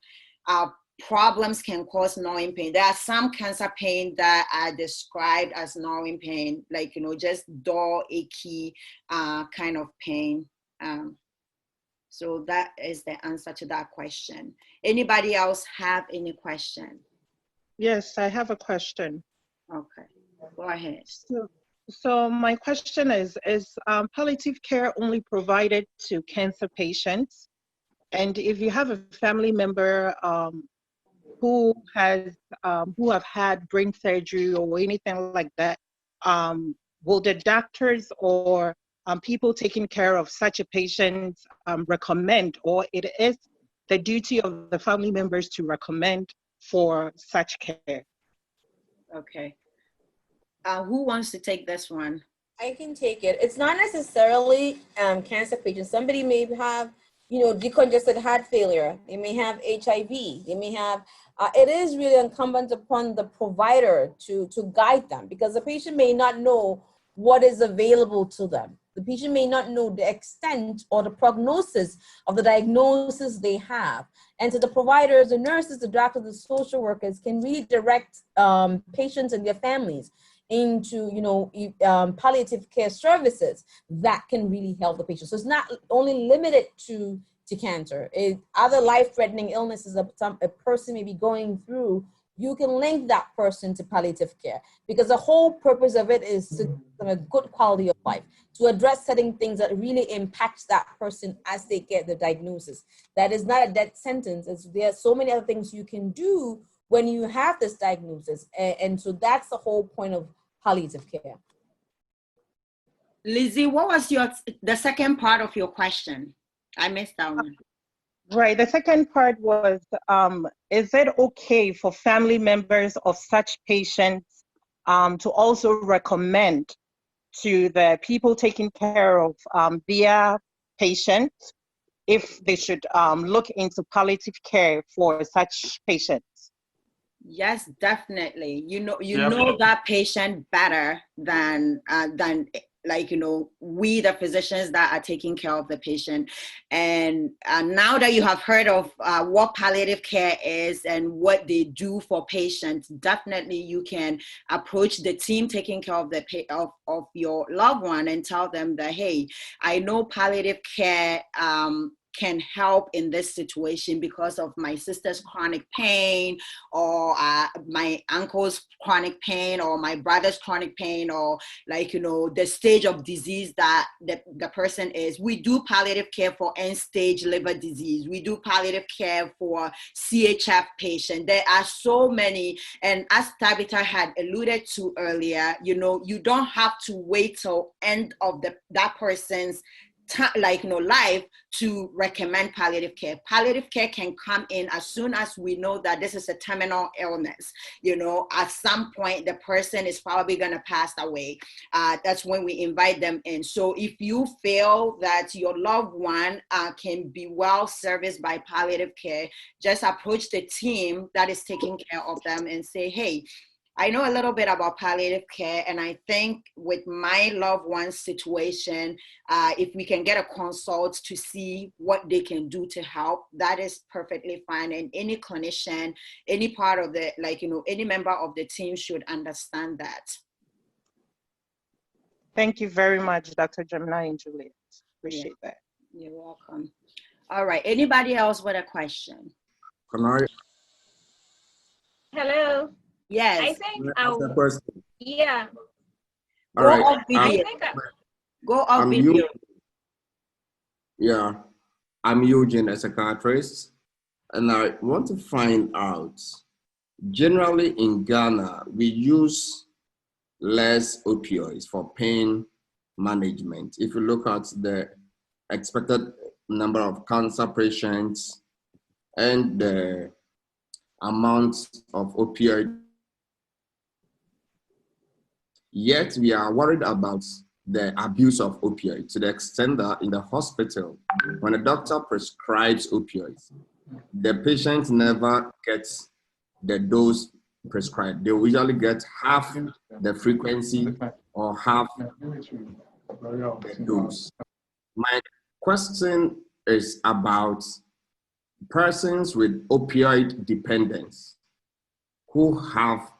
problems can cause gnawing pain. There are some cancer pain that are described as gnawing pain, just dull, achy kind of pain. So that is the answer to that question. Anybody else have any question? Yes, I have a question. Okay, go ahead. So my question is palliative care only provided to cancer patients? And if you have a family member who have had brain surgery or anything like that, will the doctors or people taking care of such a patient recommend, or it is the duty of the family members to recommend for such care? Okay. Who wants to take this one? I can take it. It's not necessarily cancer patients. Somebody may have, decongested heart failure. They may have HIV. They may have, it is really incumbent upon the provider to guide them, because the patient may not know what is available to them. The patient may not know the extent or the prognosis of the diagnosis they have. And so the providers, the nurses, the doctors, the social workers can really direct patients and their families into, palliative care services that can really help the patient. So it's not only limited to cancer. Other life-threatening illnesses that a person may be going through, you can link that person to palliative care, because the whole purpose of it is to give them a good quality of life, to address certain things that really impact that person as they get the diagnosis. That is not a death sentence. There are so many other things you can do when you have this diagnosis. And so that's the whole point of palliative care. Lizzie, what was the second part of your question? I missed that one. Right, the second part was, is it okay for family members of such patients to also recommend to the people taking care of their patients if they should look into palliative care for such patients? Yes, definitely. You know that patient better than we, the physicians that are taking care of the patient. And now that you have heard of what palliative care is and what they do for patients, definitely you can approach the team taking care of of your loved one and tell them that, hey, I know palliative care can help in this situation because of my sister's chronic pain, or my uncle's chronic pain, or my brother's chronic pain, or the stage of disease that the person is. We do palliative care for end-stage liver disease. We do palliative care for CHF patients. There are so many, and as Tabitha had alluded to earlier, you don't have to wait till end of that person's life to recommend palliative care. Palliative care can come in as soon as we know that this is a terminal illness. At some point the person is probably going to pass away. That's when we invite them in. So if you feel that your loved one can be well serviced by palliative care, just approach the team that is taking care of them and say, hey, I know a little bit about palliative care, and I think with my loved one's situation, if we can get a consult to see what they can do to help, that is perfectly fine. And any clinician, any part of the, any member of the team should understand that. Thank you very much, Dr. Gemini and Juliet. Appreciate that. You're welcome. All right, anybody else with a question? Hello. Yes. I think yeah. Go off video. Go off video. Yeah, I'm Eugene, a psychiatrist, and I want to find out, generally in Ghana, we use less opioids for pain management. If you look at the expected number of cancer patients and the amount of opioid, yet we are worried about the abuse of opioids to the extent that in the hospital, when a doctor prescribes opioids, the patient never gets the dose prescribed. They will usually get half the frequency or half the dose. My question is about persons with opioid dependence who have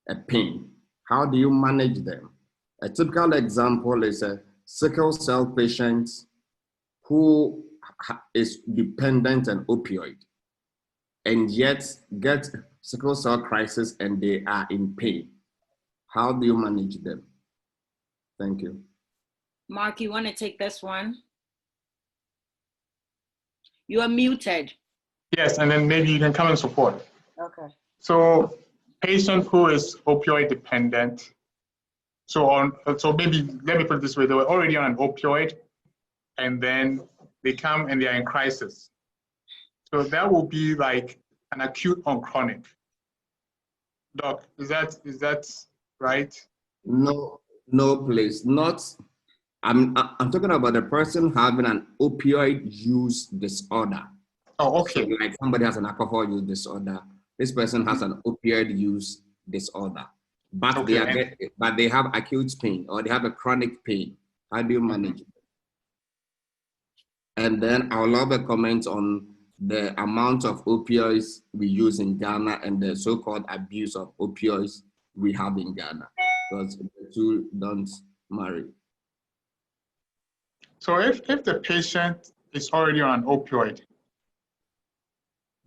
a pain. How do you manage them? A typical example is a sickle cell patient who is dependent on opioid and yet get sickle cell crisis and they are in pain. How do you manage them? Thank you. Mark, you want to take this one? You are muted. Yes, and then maybe you can come and support. Okay. So patient who is opioid dependent, so maybe let me put it this way, they were already on an opioid and then they come and they are in crisis. So that will be like an acute on chronic. Doc, is that right? No, please, not. I'm talking about a person having an opioid use disorder. Oh, okay. So like somebody has an alcohol use disorder. This person has an opioid use disorder, but okay, they have acute pain or they have a chronic pain. How do you manage it? And then I'll love a comment on the amount of opioids we use in Ghana and the so-called abuse of opioids we have in Ghana, because the two don't marry. So if the patient is already on an opioid,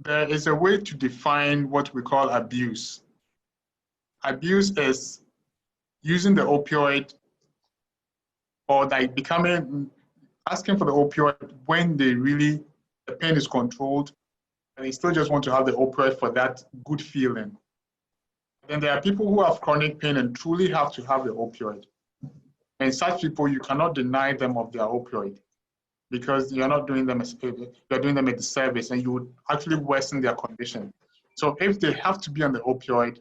there is a way to define what we call abuse. Abuse is using the opioid or like asking for the opioid when the pain is controlled and they still just want to have the opioid for that good feeling. Then there are people who have chronic pain and truly have to have the opioid. And such people, you cannot deny them of their opioid because you're not doing them you're doing them a disservice and you would actually worsen their condition. So if they have to be on the opioid,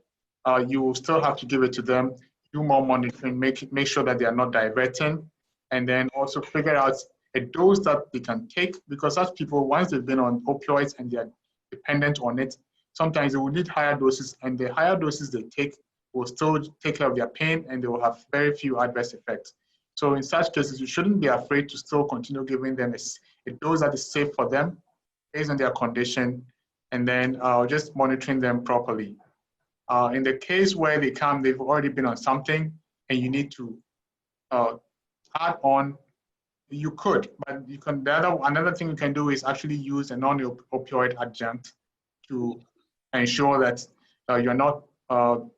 you will still have to give it to them, do more monitoring, make sure that they are not diverting, and then also figure out a dose that they can take, because such people, once they've been on opioids and they are dependent on it, sometimes they will need higher doses, and the higher doses they take will still take care of their pain and they will have very few adverse effects. So in such cases, you shouldn't be afraid to still continue giving them a dose that is safe for them based on their condition, and then just monitoring them properly. In the case where they come, they've already been on something and you need to add on, you could, but you can. Another thing you can do is actually use a non-opioid adjunct to ensure that you're not,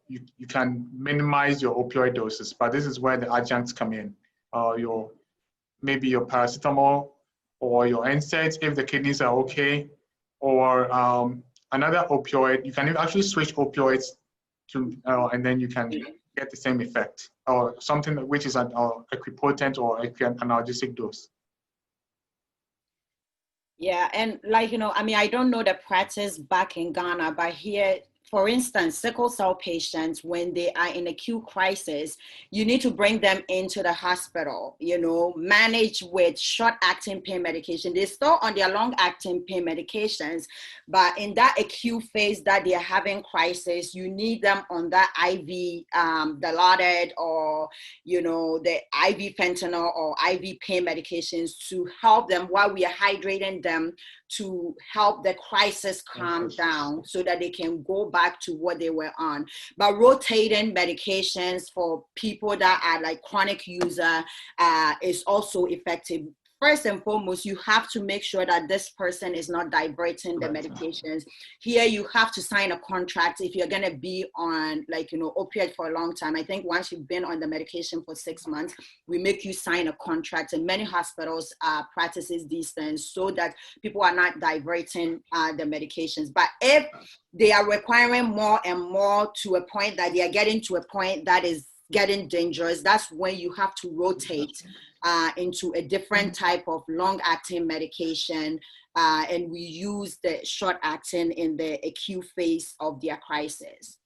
you can minimize your opioid doses. But this is where the adjuncts come in. Maybe your paracetamol or your NSAIDs if the kidneys are okay, or another opioid. You can actually switch opioids to, and then you can get the same effect, or something which is an equipotent or analgesic dose. Yeah, and like, I mean, I don't know the practice back in Ghana, but here, for instance, sickle cell patients, when they are in acute crisis, you need to bring them into the hospital, manage with short-acting pain medication. They're still on their long-acting pain medications, but in that acute phase that they're having crisis, you need them on that IV Dilaudid or, the IV fentanyl or IV pain medications to help them while we are hydrating them, to help the crisis calm down so that they can go back to what they were on. But rotating medications for people that are like chronic user is also effective. First and foremost, you have to make sure that this person is not diverting the medications. Here, you have to sign a contract if you're going to be on, opioid for a long time. I think once you've been on the medication for 6 months, we make you sign a contract. And many hospitals practices these things so that people are not diverting the medications. But if they are requiring more and more to a point that they are getting to a point that is getting dangerous, that's when you have to rotate into a different type of long-acting medication, and we use the short-acting in the acute phase of their crisis.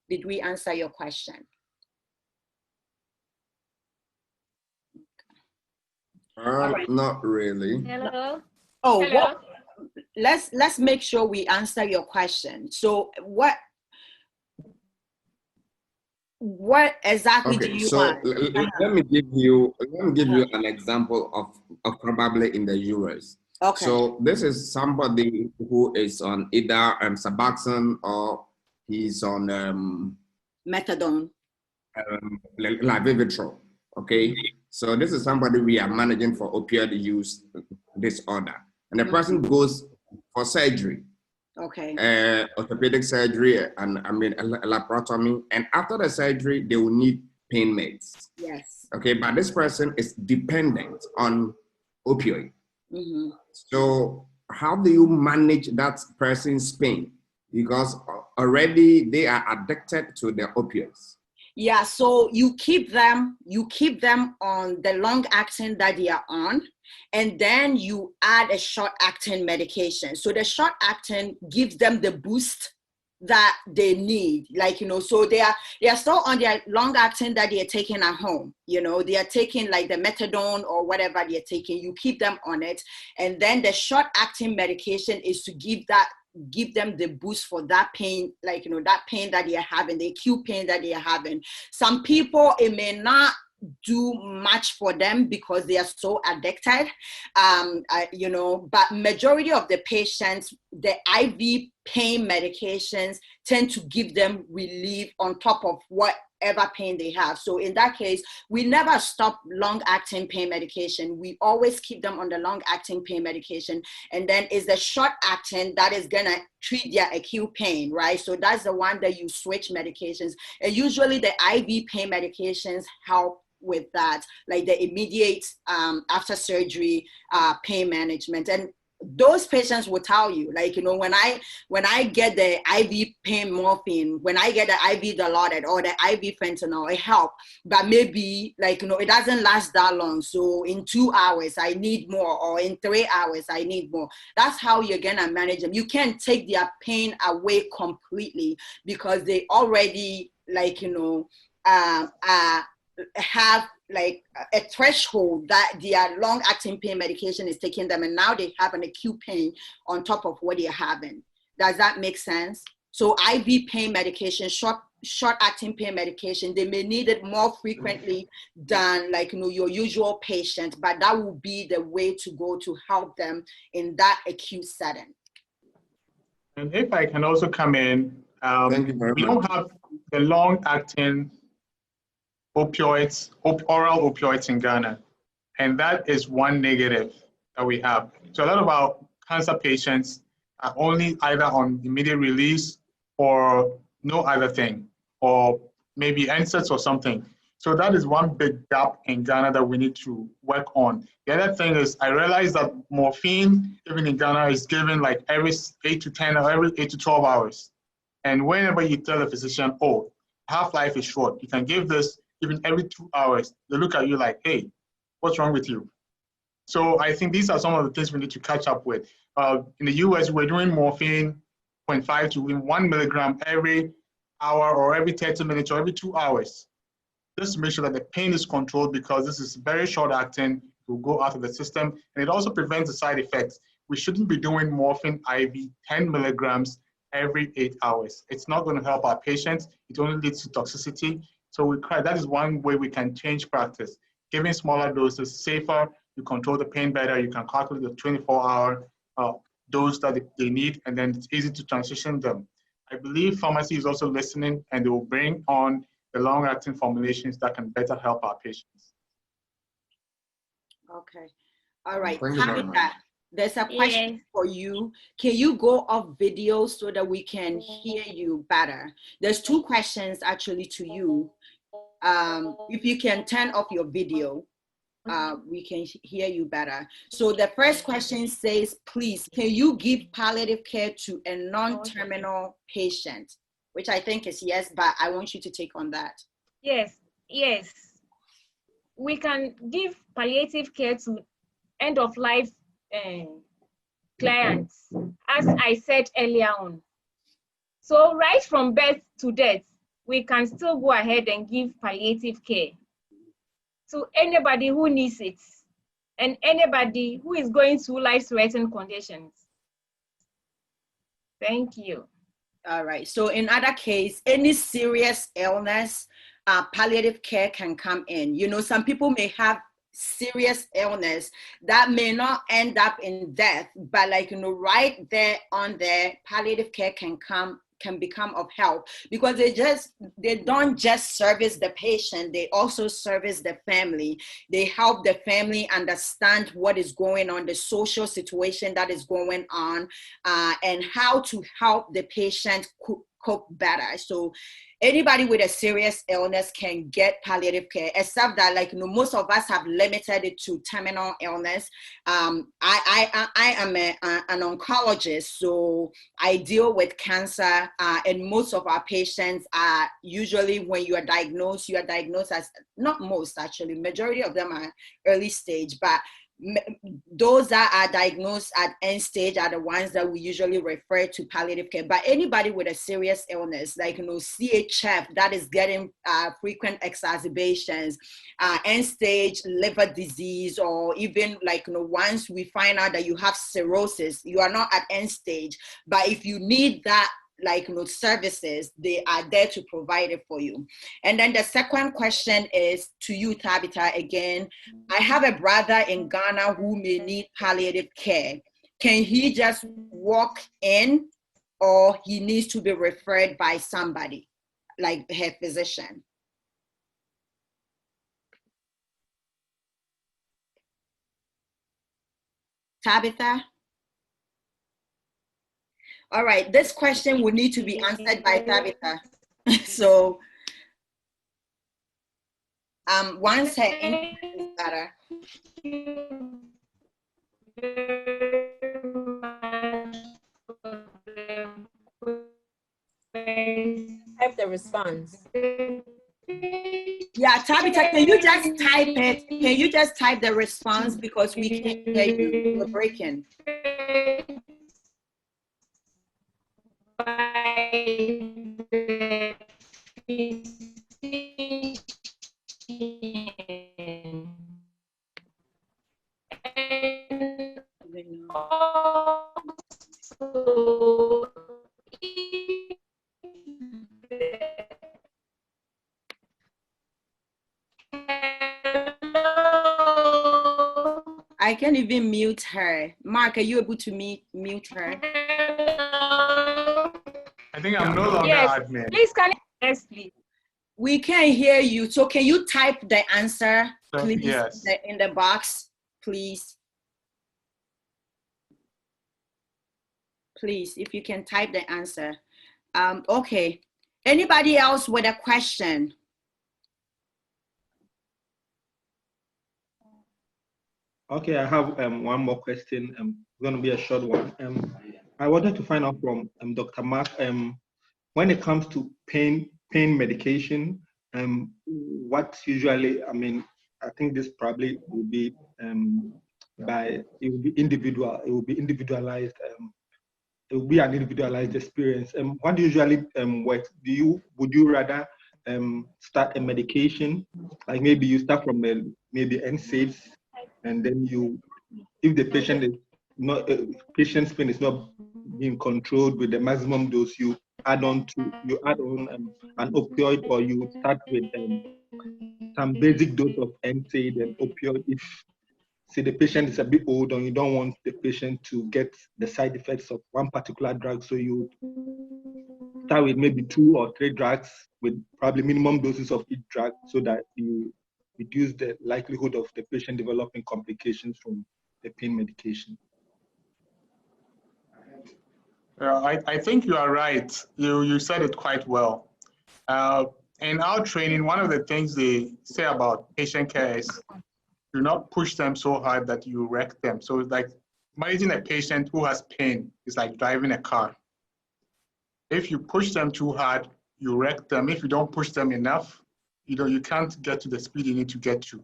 Did we answer your question? Right. Not really. Hello. Oh, Hello. well, let's make sure we answer your question. So what exactly do you want? Let me give you an example of probably in the US. Okay. So this is somebody who is on either Suboxone or he's on methadone, Vivitrol. Okay. So this is somebody we are managing for opioid use disorder, and the person goes for surgery. Okay. Orthopedic surgery and a laparotomy, and after the surgery they will need pain meds. Yes. Okay, but this person is dependent on opioid. Mm-hmm. So how do you manage that person's pain? Because already they are addicted to the opioids. Yeah, so you keep them on the long acting that they are on, and then you add a short acting medication. So the short acting gives them the boost that they need, like, you know, so they are still on their long acting that they are taking at home. You know, they are taking like the methadone or whatever they are taking. You keep them on it, and then the short acting medication is to give them the boost for that pain, like, you know, that pain that they are having, the acute pain that they are having. Some people, it may not do much for them because they are so addicted, you know, but majority of the patients, the IV pain medications tend to give them relief on top of whatever pain they have. So in that case, we never stop long-acting pain medication. We always keep them on the long-acting pain medication, and then is the short-acting that is gonna treat their acute pain, right? So that's the one that you switch medications, and usually the IV pain medications help with that, like the immediate after surgery pain management. And those patients will tell you, like, you know, when I get the IV pain morphine, when I get the IV Dilaudid or the IV fentanyl, it helps, but maybe, like, you know, it doesn't last that long. So in 2 hours I need more, or in 3 hours I need more. That's how you're gonna manage them. You can't take their pain away completely because they already, like, you know, have like a threshold that their long-acting pain medication is taking them, and now they have an acute pain on top of what they're having. Does that make sense? So IV pain medication, short-acting pain medication, they may need it more frequently than, like, you know, your usual patient, but that will be the way to go to help them in that acute setting. And if I can also come in, Thank you very much. We don't have the long-acting opioids, oral opioids in Ghana, and that is one negative that we have. So a lot of our cancer patients are only either on immediate release or no other thing, or maybe NSAIDs or something. So that is one big gap in Ghana that we need to work on. The other thing is, I realize that morphine, even in Ghana, is given like every 8 to 10 or every 8 to 12 hours. And whenever you tell the physician, oh, half-life is short, you can give this even every 2 hours, they look at you like, hey, what's wrong with you? So I think these are some of the things we need to catch up with. In the US, we're doing morphine 0.5 to 1 milligram every hour or every 30 minutes or every 2 hours. Just to make sure that the pain is controlled, because this is very short acting, it will go out of the system, and it also prevents the side effects. We shouldn't be doing morphine IV 10 milligrams every 8 hours. It's not going to help our patients. It only leads to toxicity. So that is one way we can change practice. Giving smaller doses, safer, you control the pain better, you can calculate the 24-hour dose that they need, and then it's easy to transition them. I believe pharmacy is also listening, and they will bring on the long-acting formulations that can better help our patients. Okay. All right. Thank you very much. There's a question for you. Can you go off video so that we can hear you better? There's 2 questions actually to you. If you can turn off your video, we can hear you better. So the first question says, please, can you give palliative care to a non-terminal patient? Which I think is yes, but I want you to take on that. Yes, yes. We can give palliative care to end of life clients, as I said earlier on. So right from birth to death, we can still go ahead and give palliative care to anybody who needs it and anybody who is going through life-threatening conditions. Thank you. All right. So in other case, any serious illness, palliative care can come in. You know, some people may have serious illness that may not end up in death, but like, you know, right there on there, palliative care can become of help, because they don't just service the patient, they also service the family. They help the family understand what is going on, the social situation that is going on, and how to help the patient cope better. So anybody with a serious illness can get palliative care, except that, like, you know, most of us have limited it to terminal illness. I am an oncologist, so I deal with cancer, and most of our patients are usually, when you are diagnosed as, not most actually, majority of them are early stage, but those that are diagnosed at end stage are the ones that we usually refer to palliative care. But anybody with a serious illness, like, you know, CHF that is getting frequent exacerbations, end stage liver disease, or even, like, you know, once we find out that you have cirrhosis, you are not at end stage, but if you need that, like, you know, services, they are there to provide it for you. And then the second question is to you, Tabitha, again. I have a brother in Ghana who may need palliative care. Can he just walk in, or he needs to be referred by somebody, like her physician? Tabitha? All right, this question would need to be answered by Tabitha. So, once her English is better. Type the response. Yeah, Tabitha, can you just type it? Can you just type the response, because we can't hear you? You're breaking. I can't even mute her. Mark, are you able to mute her? I think I'm no longer admin. Please, can you? Yes, please. We can't hear you. So can you type the answer, please, yes, in the box, please? Please, if you can type the answer. Okay. Anybody else with a question? Okay, I have one more question. It's going to be a short one. I wanted to find out from Dr. Mark, when it comes to pain medication, what usually, I mean, I think this probably will be it will be individual. It will be individualized. It will be an individualized experience. What usually works? Would you rather start a medication, like maybe you start from maybe NSAIDs, and then if the patient is not patient's pain is not being controlled with the maximum dose, you add on an opioid, or you start with some basic dose of NSAID and opioid if, say, the patient is a bit old and you don't want the patient to get the side effects of one particular drug, so you start with maybe 2 or 3 drugs with probably minimum doses of each drug, so that you reduce the likelihood of the patient developing complications from the pain medication. I think you are right. You said it quite well. In our training, one of the things they say about patient care is do not push them so hard that you wreck them. So it's like managing a patient who has pain is like driving a car. If you push them too hard, you wreck them. If you don't push them enough, you can't get to the speed you need to get to.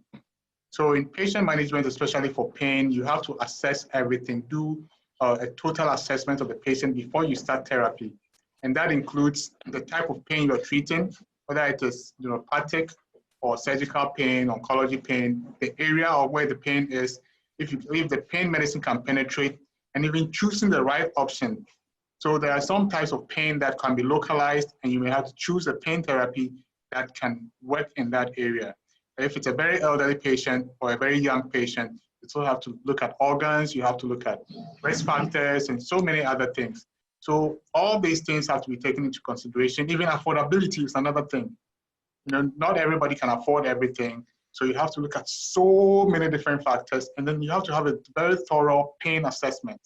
So in patient management, especially for pain, you have to assess everything, do a total assessment of the patient before you start therapy. And that includes the type of pain you're treating, whether it is neuropathic or surgical pain, oncology pain, the area of where the pain is, if the pain medicine can penetrate, and even choosing the right option. So there are some types of pain that can be localized, and you may have to choose a pain therapy that can work in that area. If it's a very elderly patient or a very young patient, you still have to look at organs, you have to look at risk factors, and so many other things. So all these things have to be taken into consideration. Even affordability is another thing. Not everybody can afford everything. So you have to look at so many different factors, and then you have to have a very thorough pain assessment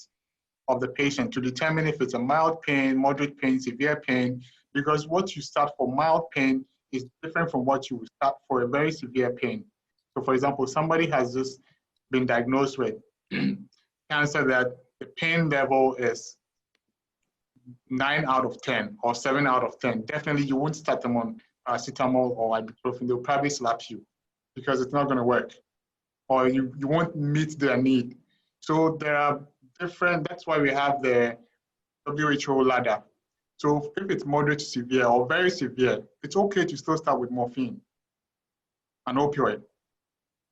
of the patient to determine if it's a mild pain, moderate pain, severe pain, because what you start for mild pain is different from what you would start for a very severe pain. So for example, somebody has just been diagnosed with cancer that the pain level is 9 out of 10 or 7 out of 10. Definitely you won't start them on paracetamol or ibuprofen. They'll probably slap you because it's not going to work, or you won't meet their need. So there are different, that's why we have the WHO ladder. So if it's moderate to severe or very severe, it's okay to still start with morphine, an opioid.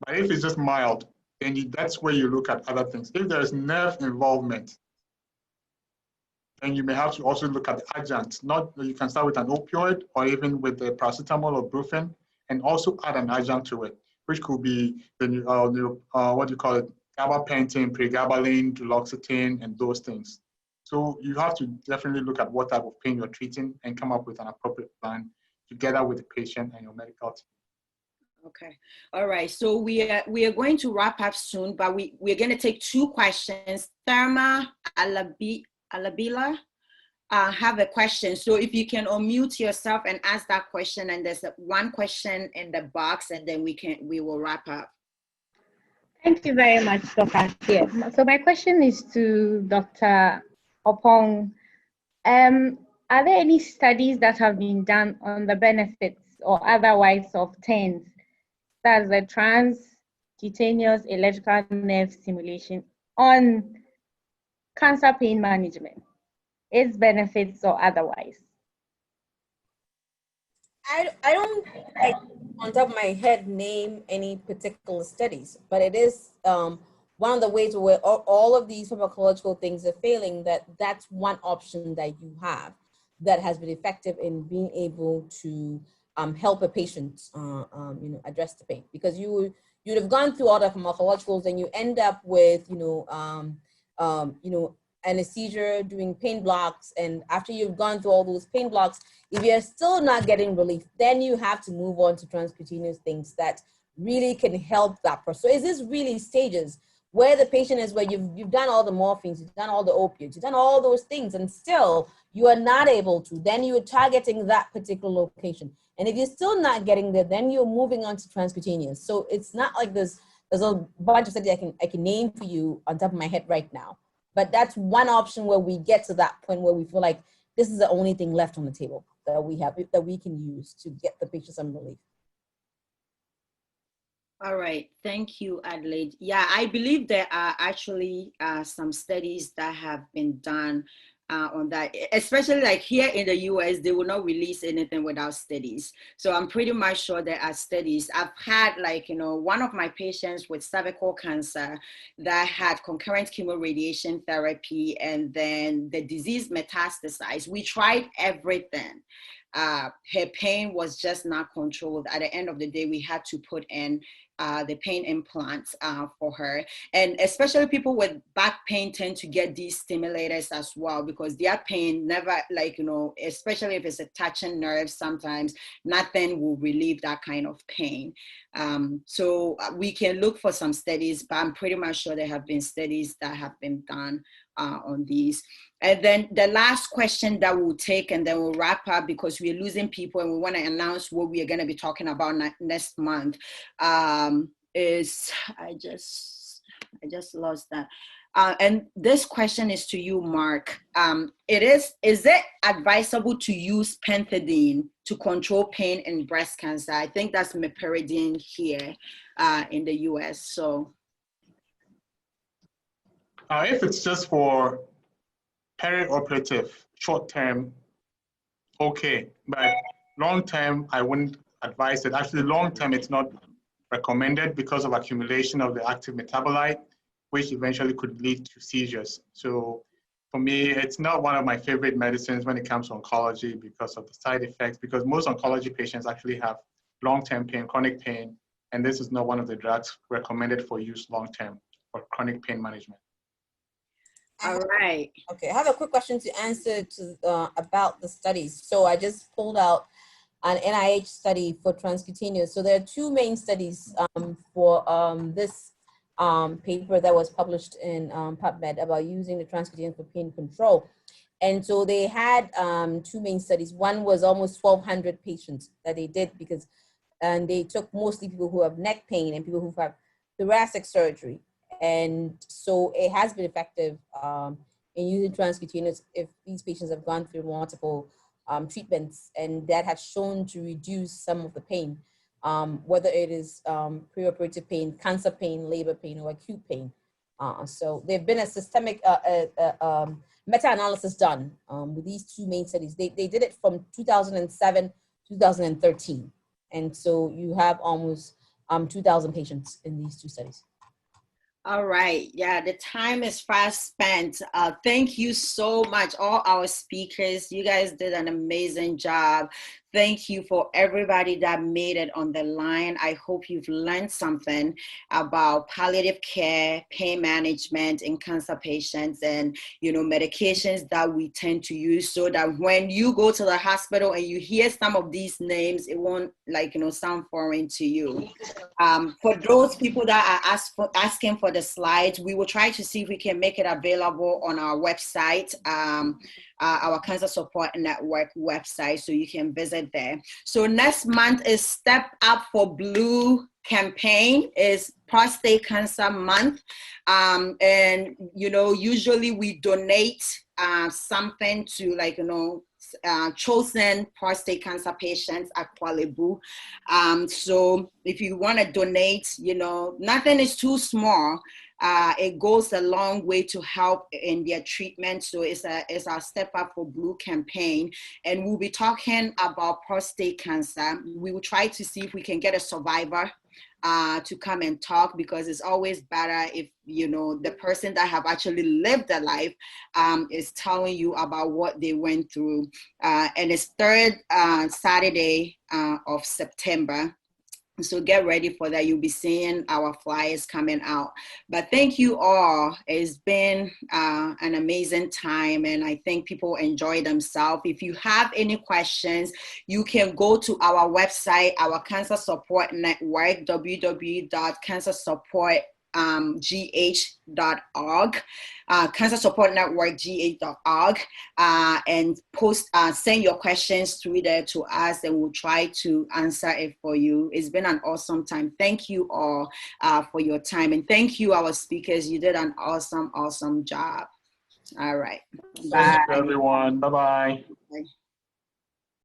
But if it's just mild, then that's where you look at other things. If there's nerve involvement, then you may have to also look at the adjuncts. You can start with an opioid or even with the paracetamol or brufen, and also add an adjunct to it, which could be the what do you call it, gabapentin, pregabalin, duloxetine, and those things. So you have to definitely look at what type of pain you're treating and come up with an appropriate plan together with the patient and your medical team. Okay. All right. So we are going to wrap up soon, but we're going to take 2 questions. Therma Alabila have a question. So if you can unmute yourself and ask that question, and there's 1 question in the box, and then we will wrap up. Thank you very much, Dr. Yes. So my question is to Dr. Opong. Are there any studies that have been done on the benefits or otherwise of TENS, such as the transcutaneous electrical nerve stimulation, on cancer pain management, its benefits or otherwise? I don't, on top of my head, name any particular studies, but it is one of the ways where all of these pharmacological things are failing, that's one option that you have that has been effective in being able to help a patient address the pain. Because you'd have gone through all the pharmacologicals and you end up with anesthesia, doing pain blocks, and after you've gone through all those pain blocks, if you're still not getting relief, then you have to move on to transcutaneous things that really can help that person. So is this really stages where the patient is, where you've done all the morphines, you've done all the opiates, you've done all those things, and still you are not able to, then you're targeting that particular location. And if you're still not getting there, then you're moving on to transcutaneous. So it's not like there's a bunch of studies I can name for you on top of my head right now. But that's one option where we get to that point where we feel like this is the only thing left on the table that we have, that we can use to get the patient some relief. All right, thank you, Adelaide. Yeah, I believe there are actually some studies that have been done on that, especially like here in the US, they will not release anything without studies. So I'm pretty much sure there are studies. I've had one of my patients with cervical cancer that had concurrent chemoradiation therapy, and then the disease metastasized. We tried everything. Her pain was just not controlled. At the end of the day, we had to put in the pain implants for her. And especially people with back pain tend to get these stimulators as well, because their pain never, especially if it's a touching nerve, sometimes nothing will relieve that kind of pain. So we can look for some studies, but I'm pretty much sure there have been studies that have been done on these. And then the last question that we'll take, and then we'll wrap up because we're losing people and we want to announce what we are going to be talking about next month, is, I just lost that. And this question is to you, Mark. Is it advisable to use pethidine to control pain in breast cancer? I think that's meperidine here in the US. So, if it's just for perioperative, short term, okay, but long term, I wouldn't advise it. Actually, long term, it's not recommended because of accumulation of the active metabolite, which eventually could lead to seizures. So for me, it's not one of my favorite medicines when it comes to oncology because of the side effects, because most oncology patients actually have long-term pain, chronic pain, and this is not one of the drugs recommended for use long-term for chronic pain management. All right. Okay, I have a quick question to answer to about the studies. So I just pulled out an NIH study for transcutaneous. So there are two main studies for this paper that was published in PubMed about using the transcutaneous for pain control. And so they had two main studies. One was almost 1,200 patients that they did and they took mostly people who have neck pain and people who have thoracic surgery. And so it has been effective in using transcutaneous if these patients have gone through multiple treatments, and that has shown to reduce some of the pain, whether it is preoperative pain, cancer pain, labor pain, or acute pain. So there's been a systemic meta-analysis done with these two main studies. They did it from 2007, 2013. And so you have almost 2,000 patients in these two studies. All right. Yeah, the time is fast spent. Thank you so much, all our speakers. You guys did an amazing job. Thank you for everybody that made it on the line. I hope you've learned something about palliative care, pain management in cancer patients, and medications that we tend to use, so that when you go to the hospital and you hear some of these names, it won't sound foreign to you. For those people that are asking for the slides, we will try to see if we can make it available on our website, our Cancer Support Network website, so you can visit there. So next month is Step Up for Blue campaign, is prostate cancer month. And usually we donate something to chosen prostate cancer patients at Palliative. So if you want to donate, nothing is too small. It goes a long way to help in their treatment. So it's our Step Up for Blue campaign, and we'll be talking about prostate cancer. We will try to see if we can get a survivor to come and talk, because it's always better if the person that have actually lived their life is telling you about what they went through. And it's third Saturday of September. So get ready for that. You'll be seeing our flyers coming out. But thank you all. It's been an amazing time, and I think people enjoy themselves. If you have any questions, you can go to our website, our Cancer Support Network, www.cancersupportgh.org, Cancer Support Network gh.org, and send your questions through there to us, and we'll try to answer it for you. It's been an awesome time. Thank you all for your time, and thank you, our speakers. You did an awesome job. All right. Bye. Thank you, everyone. Bye-bye.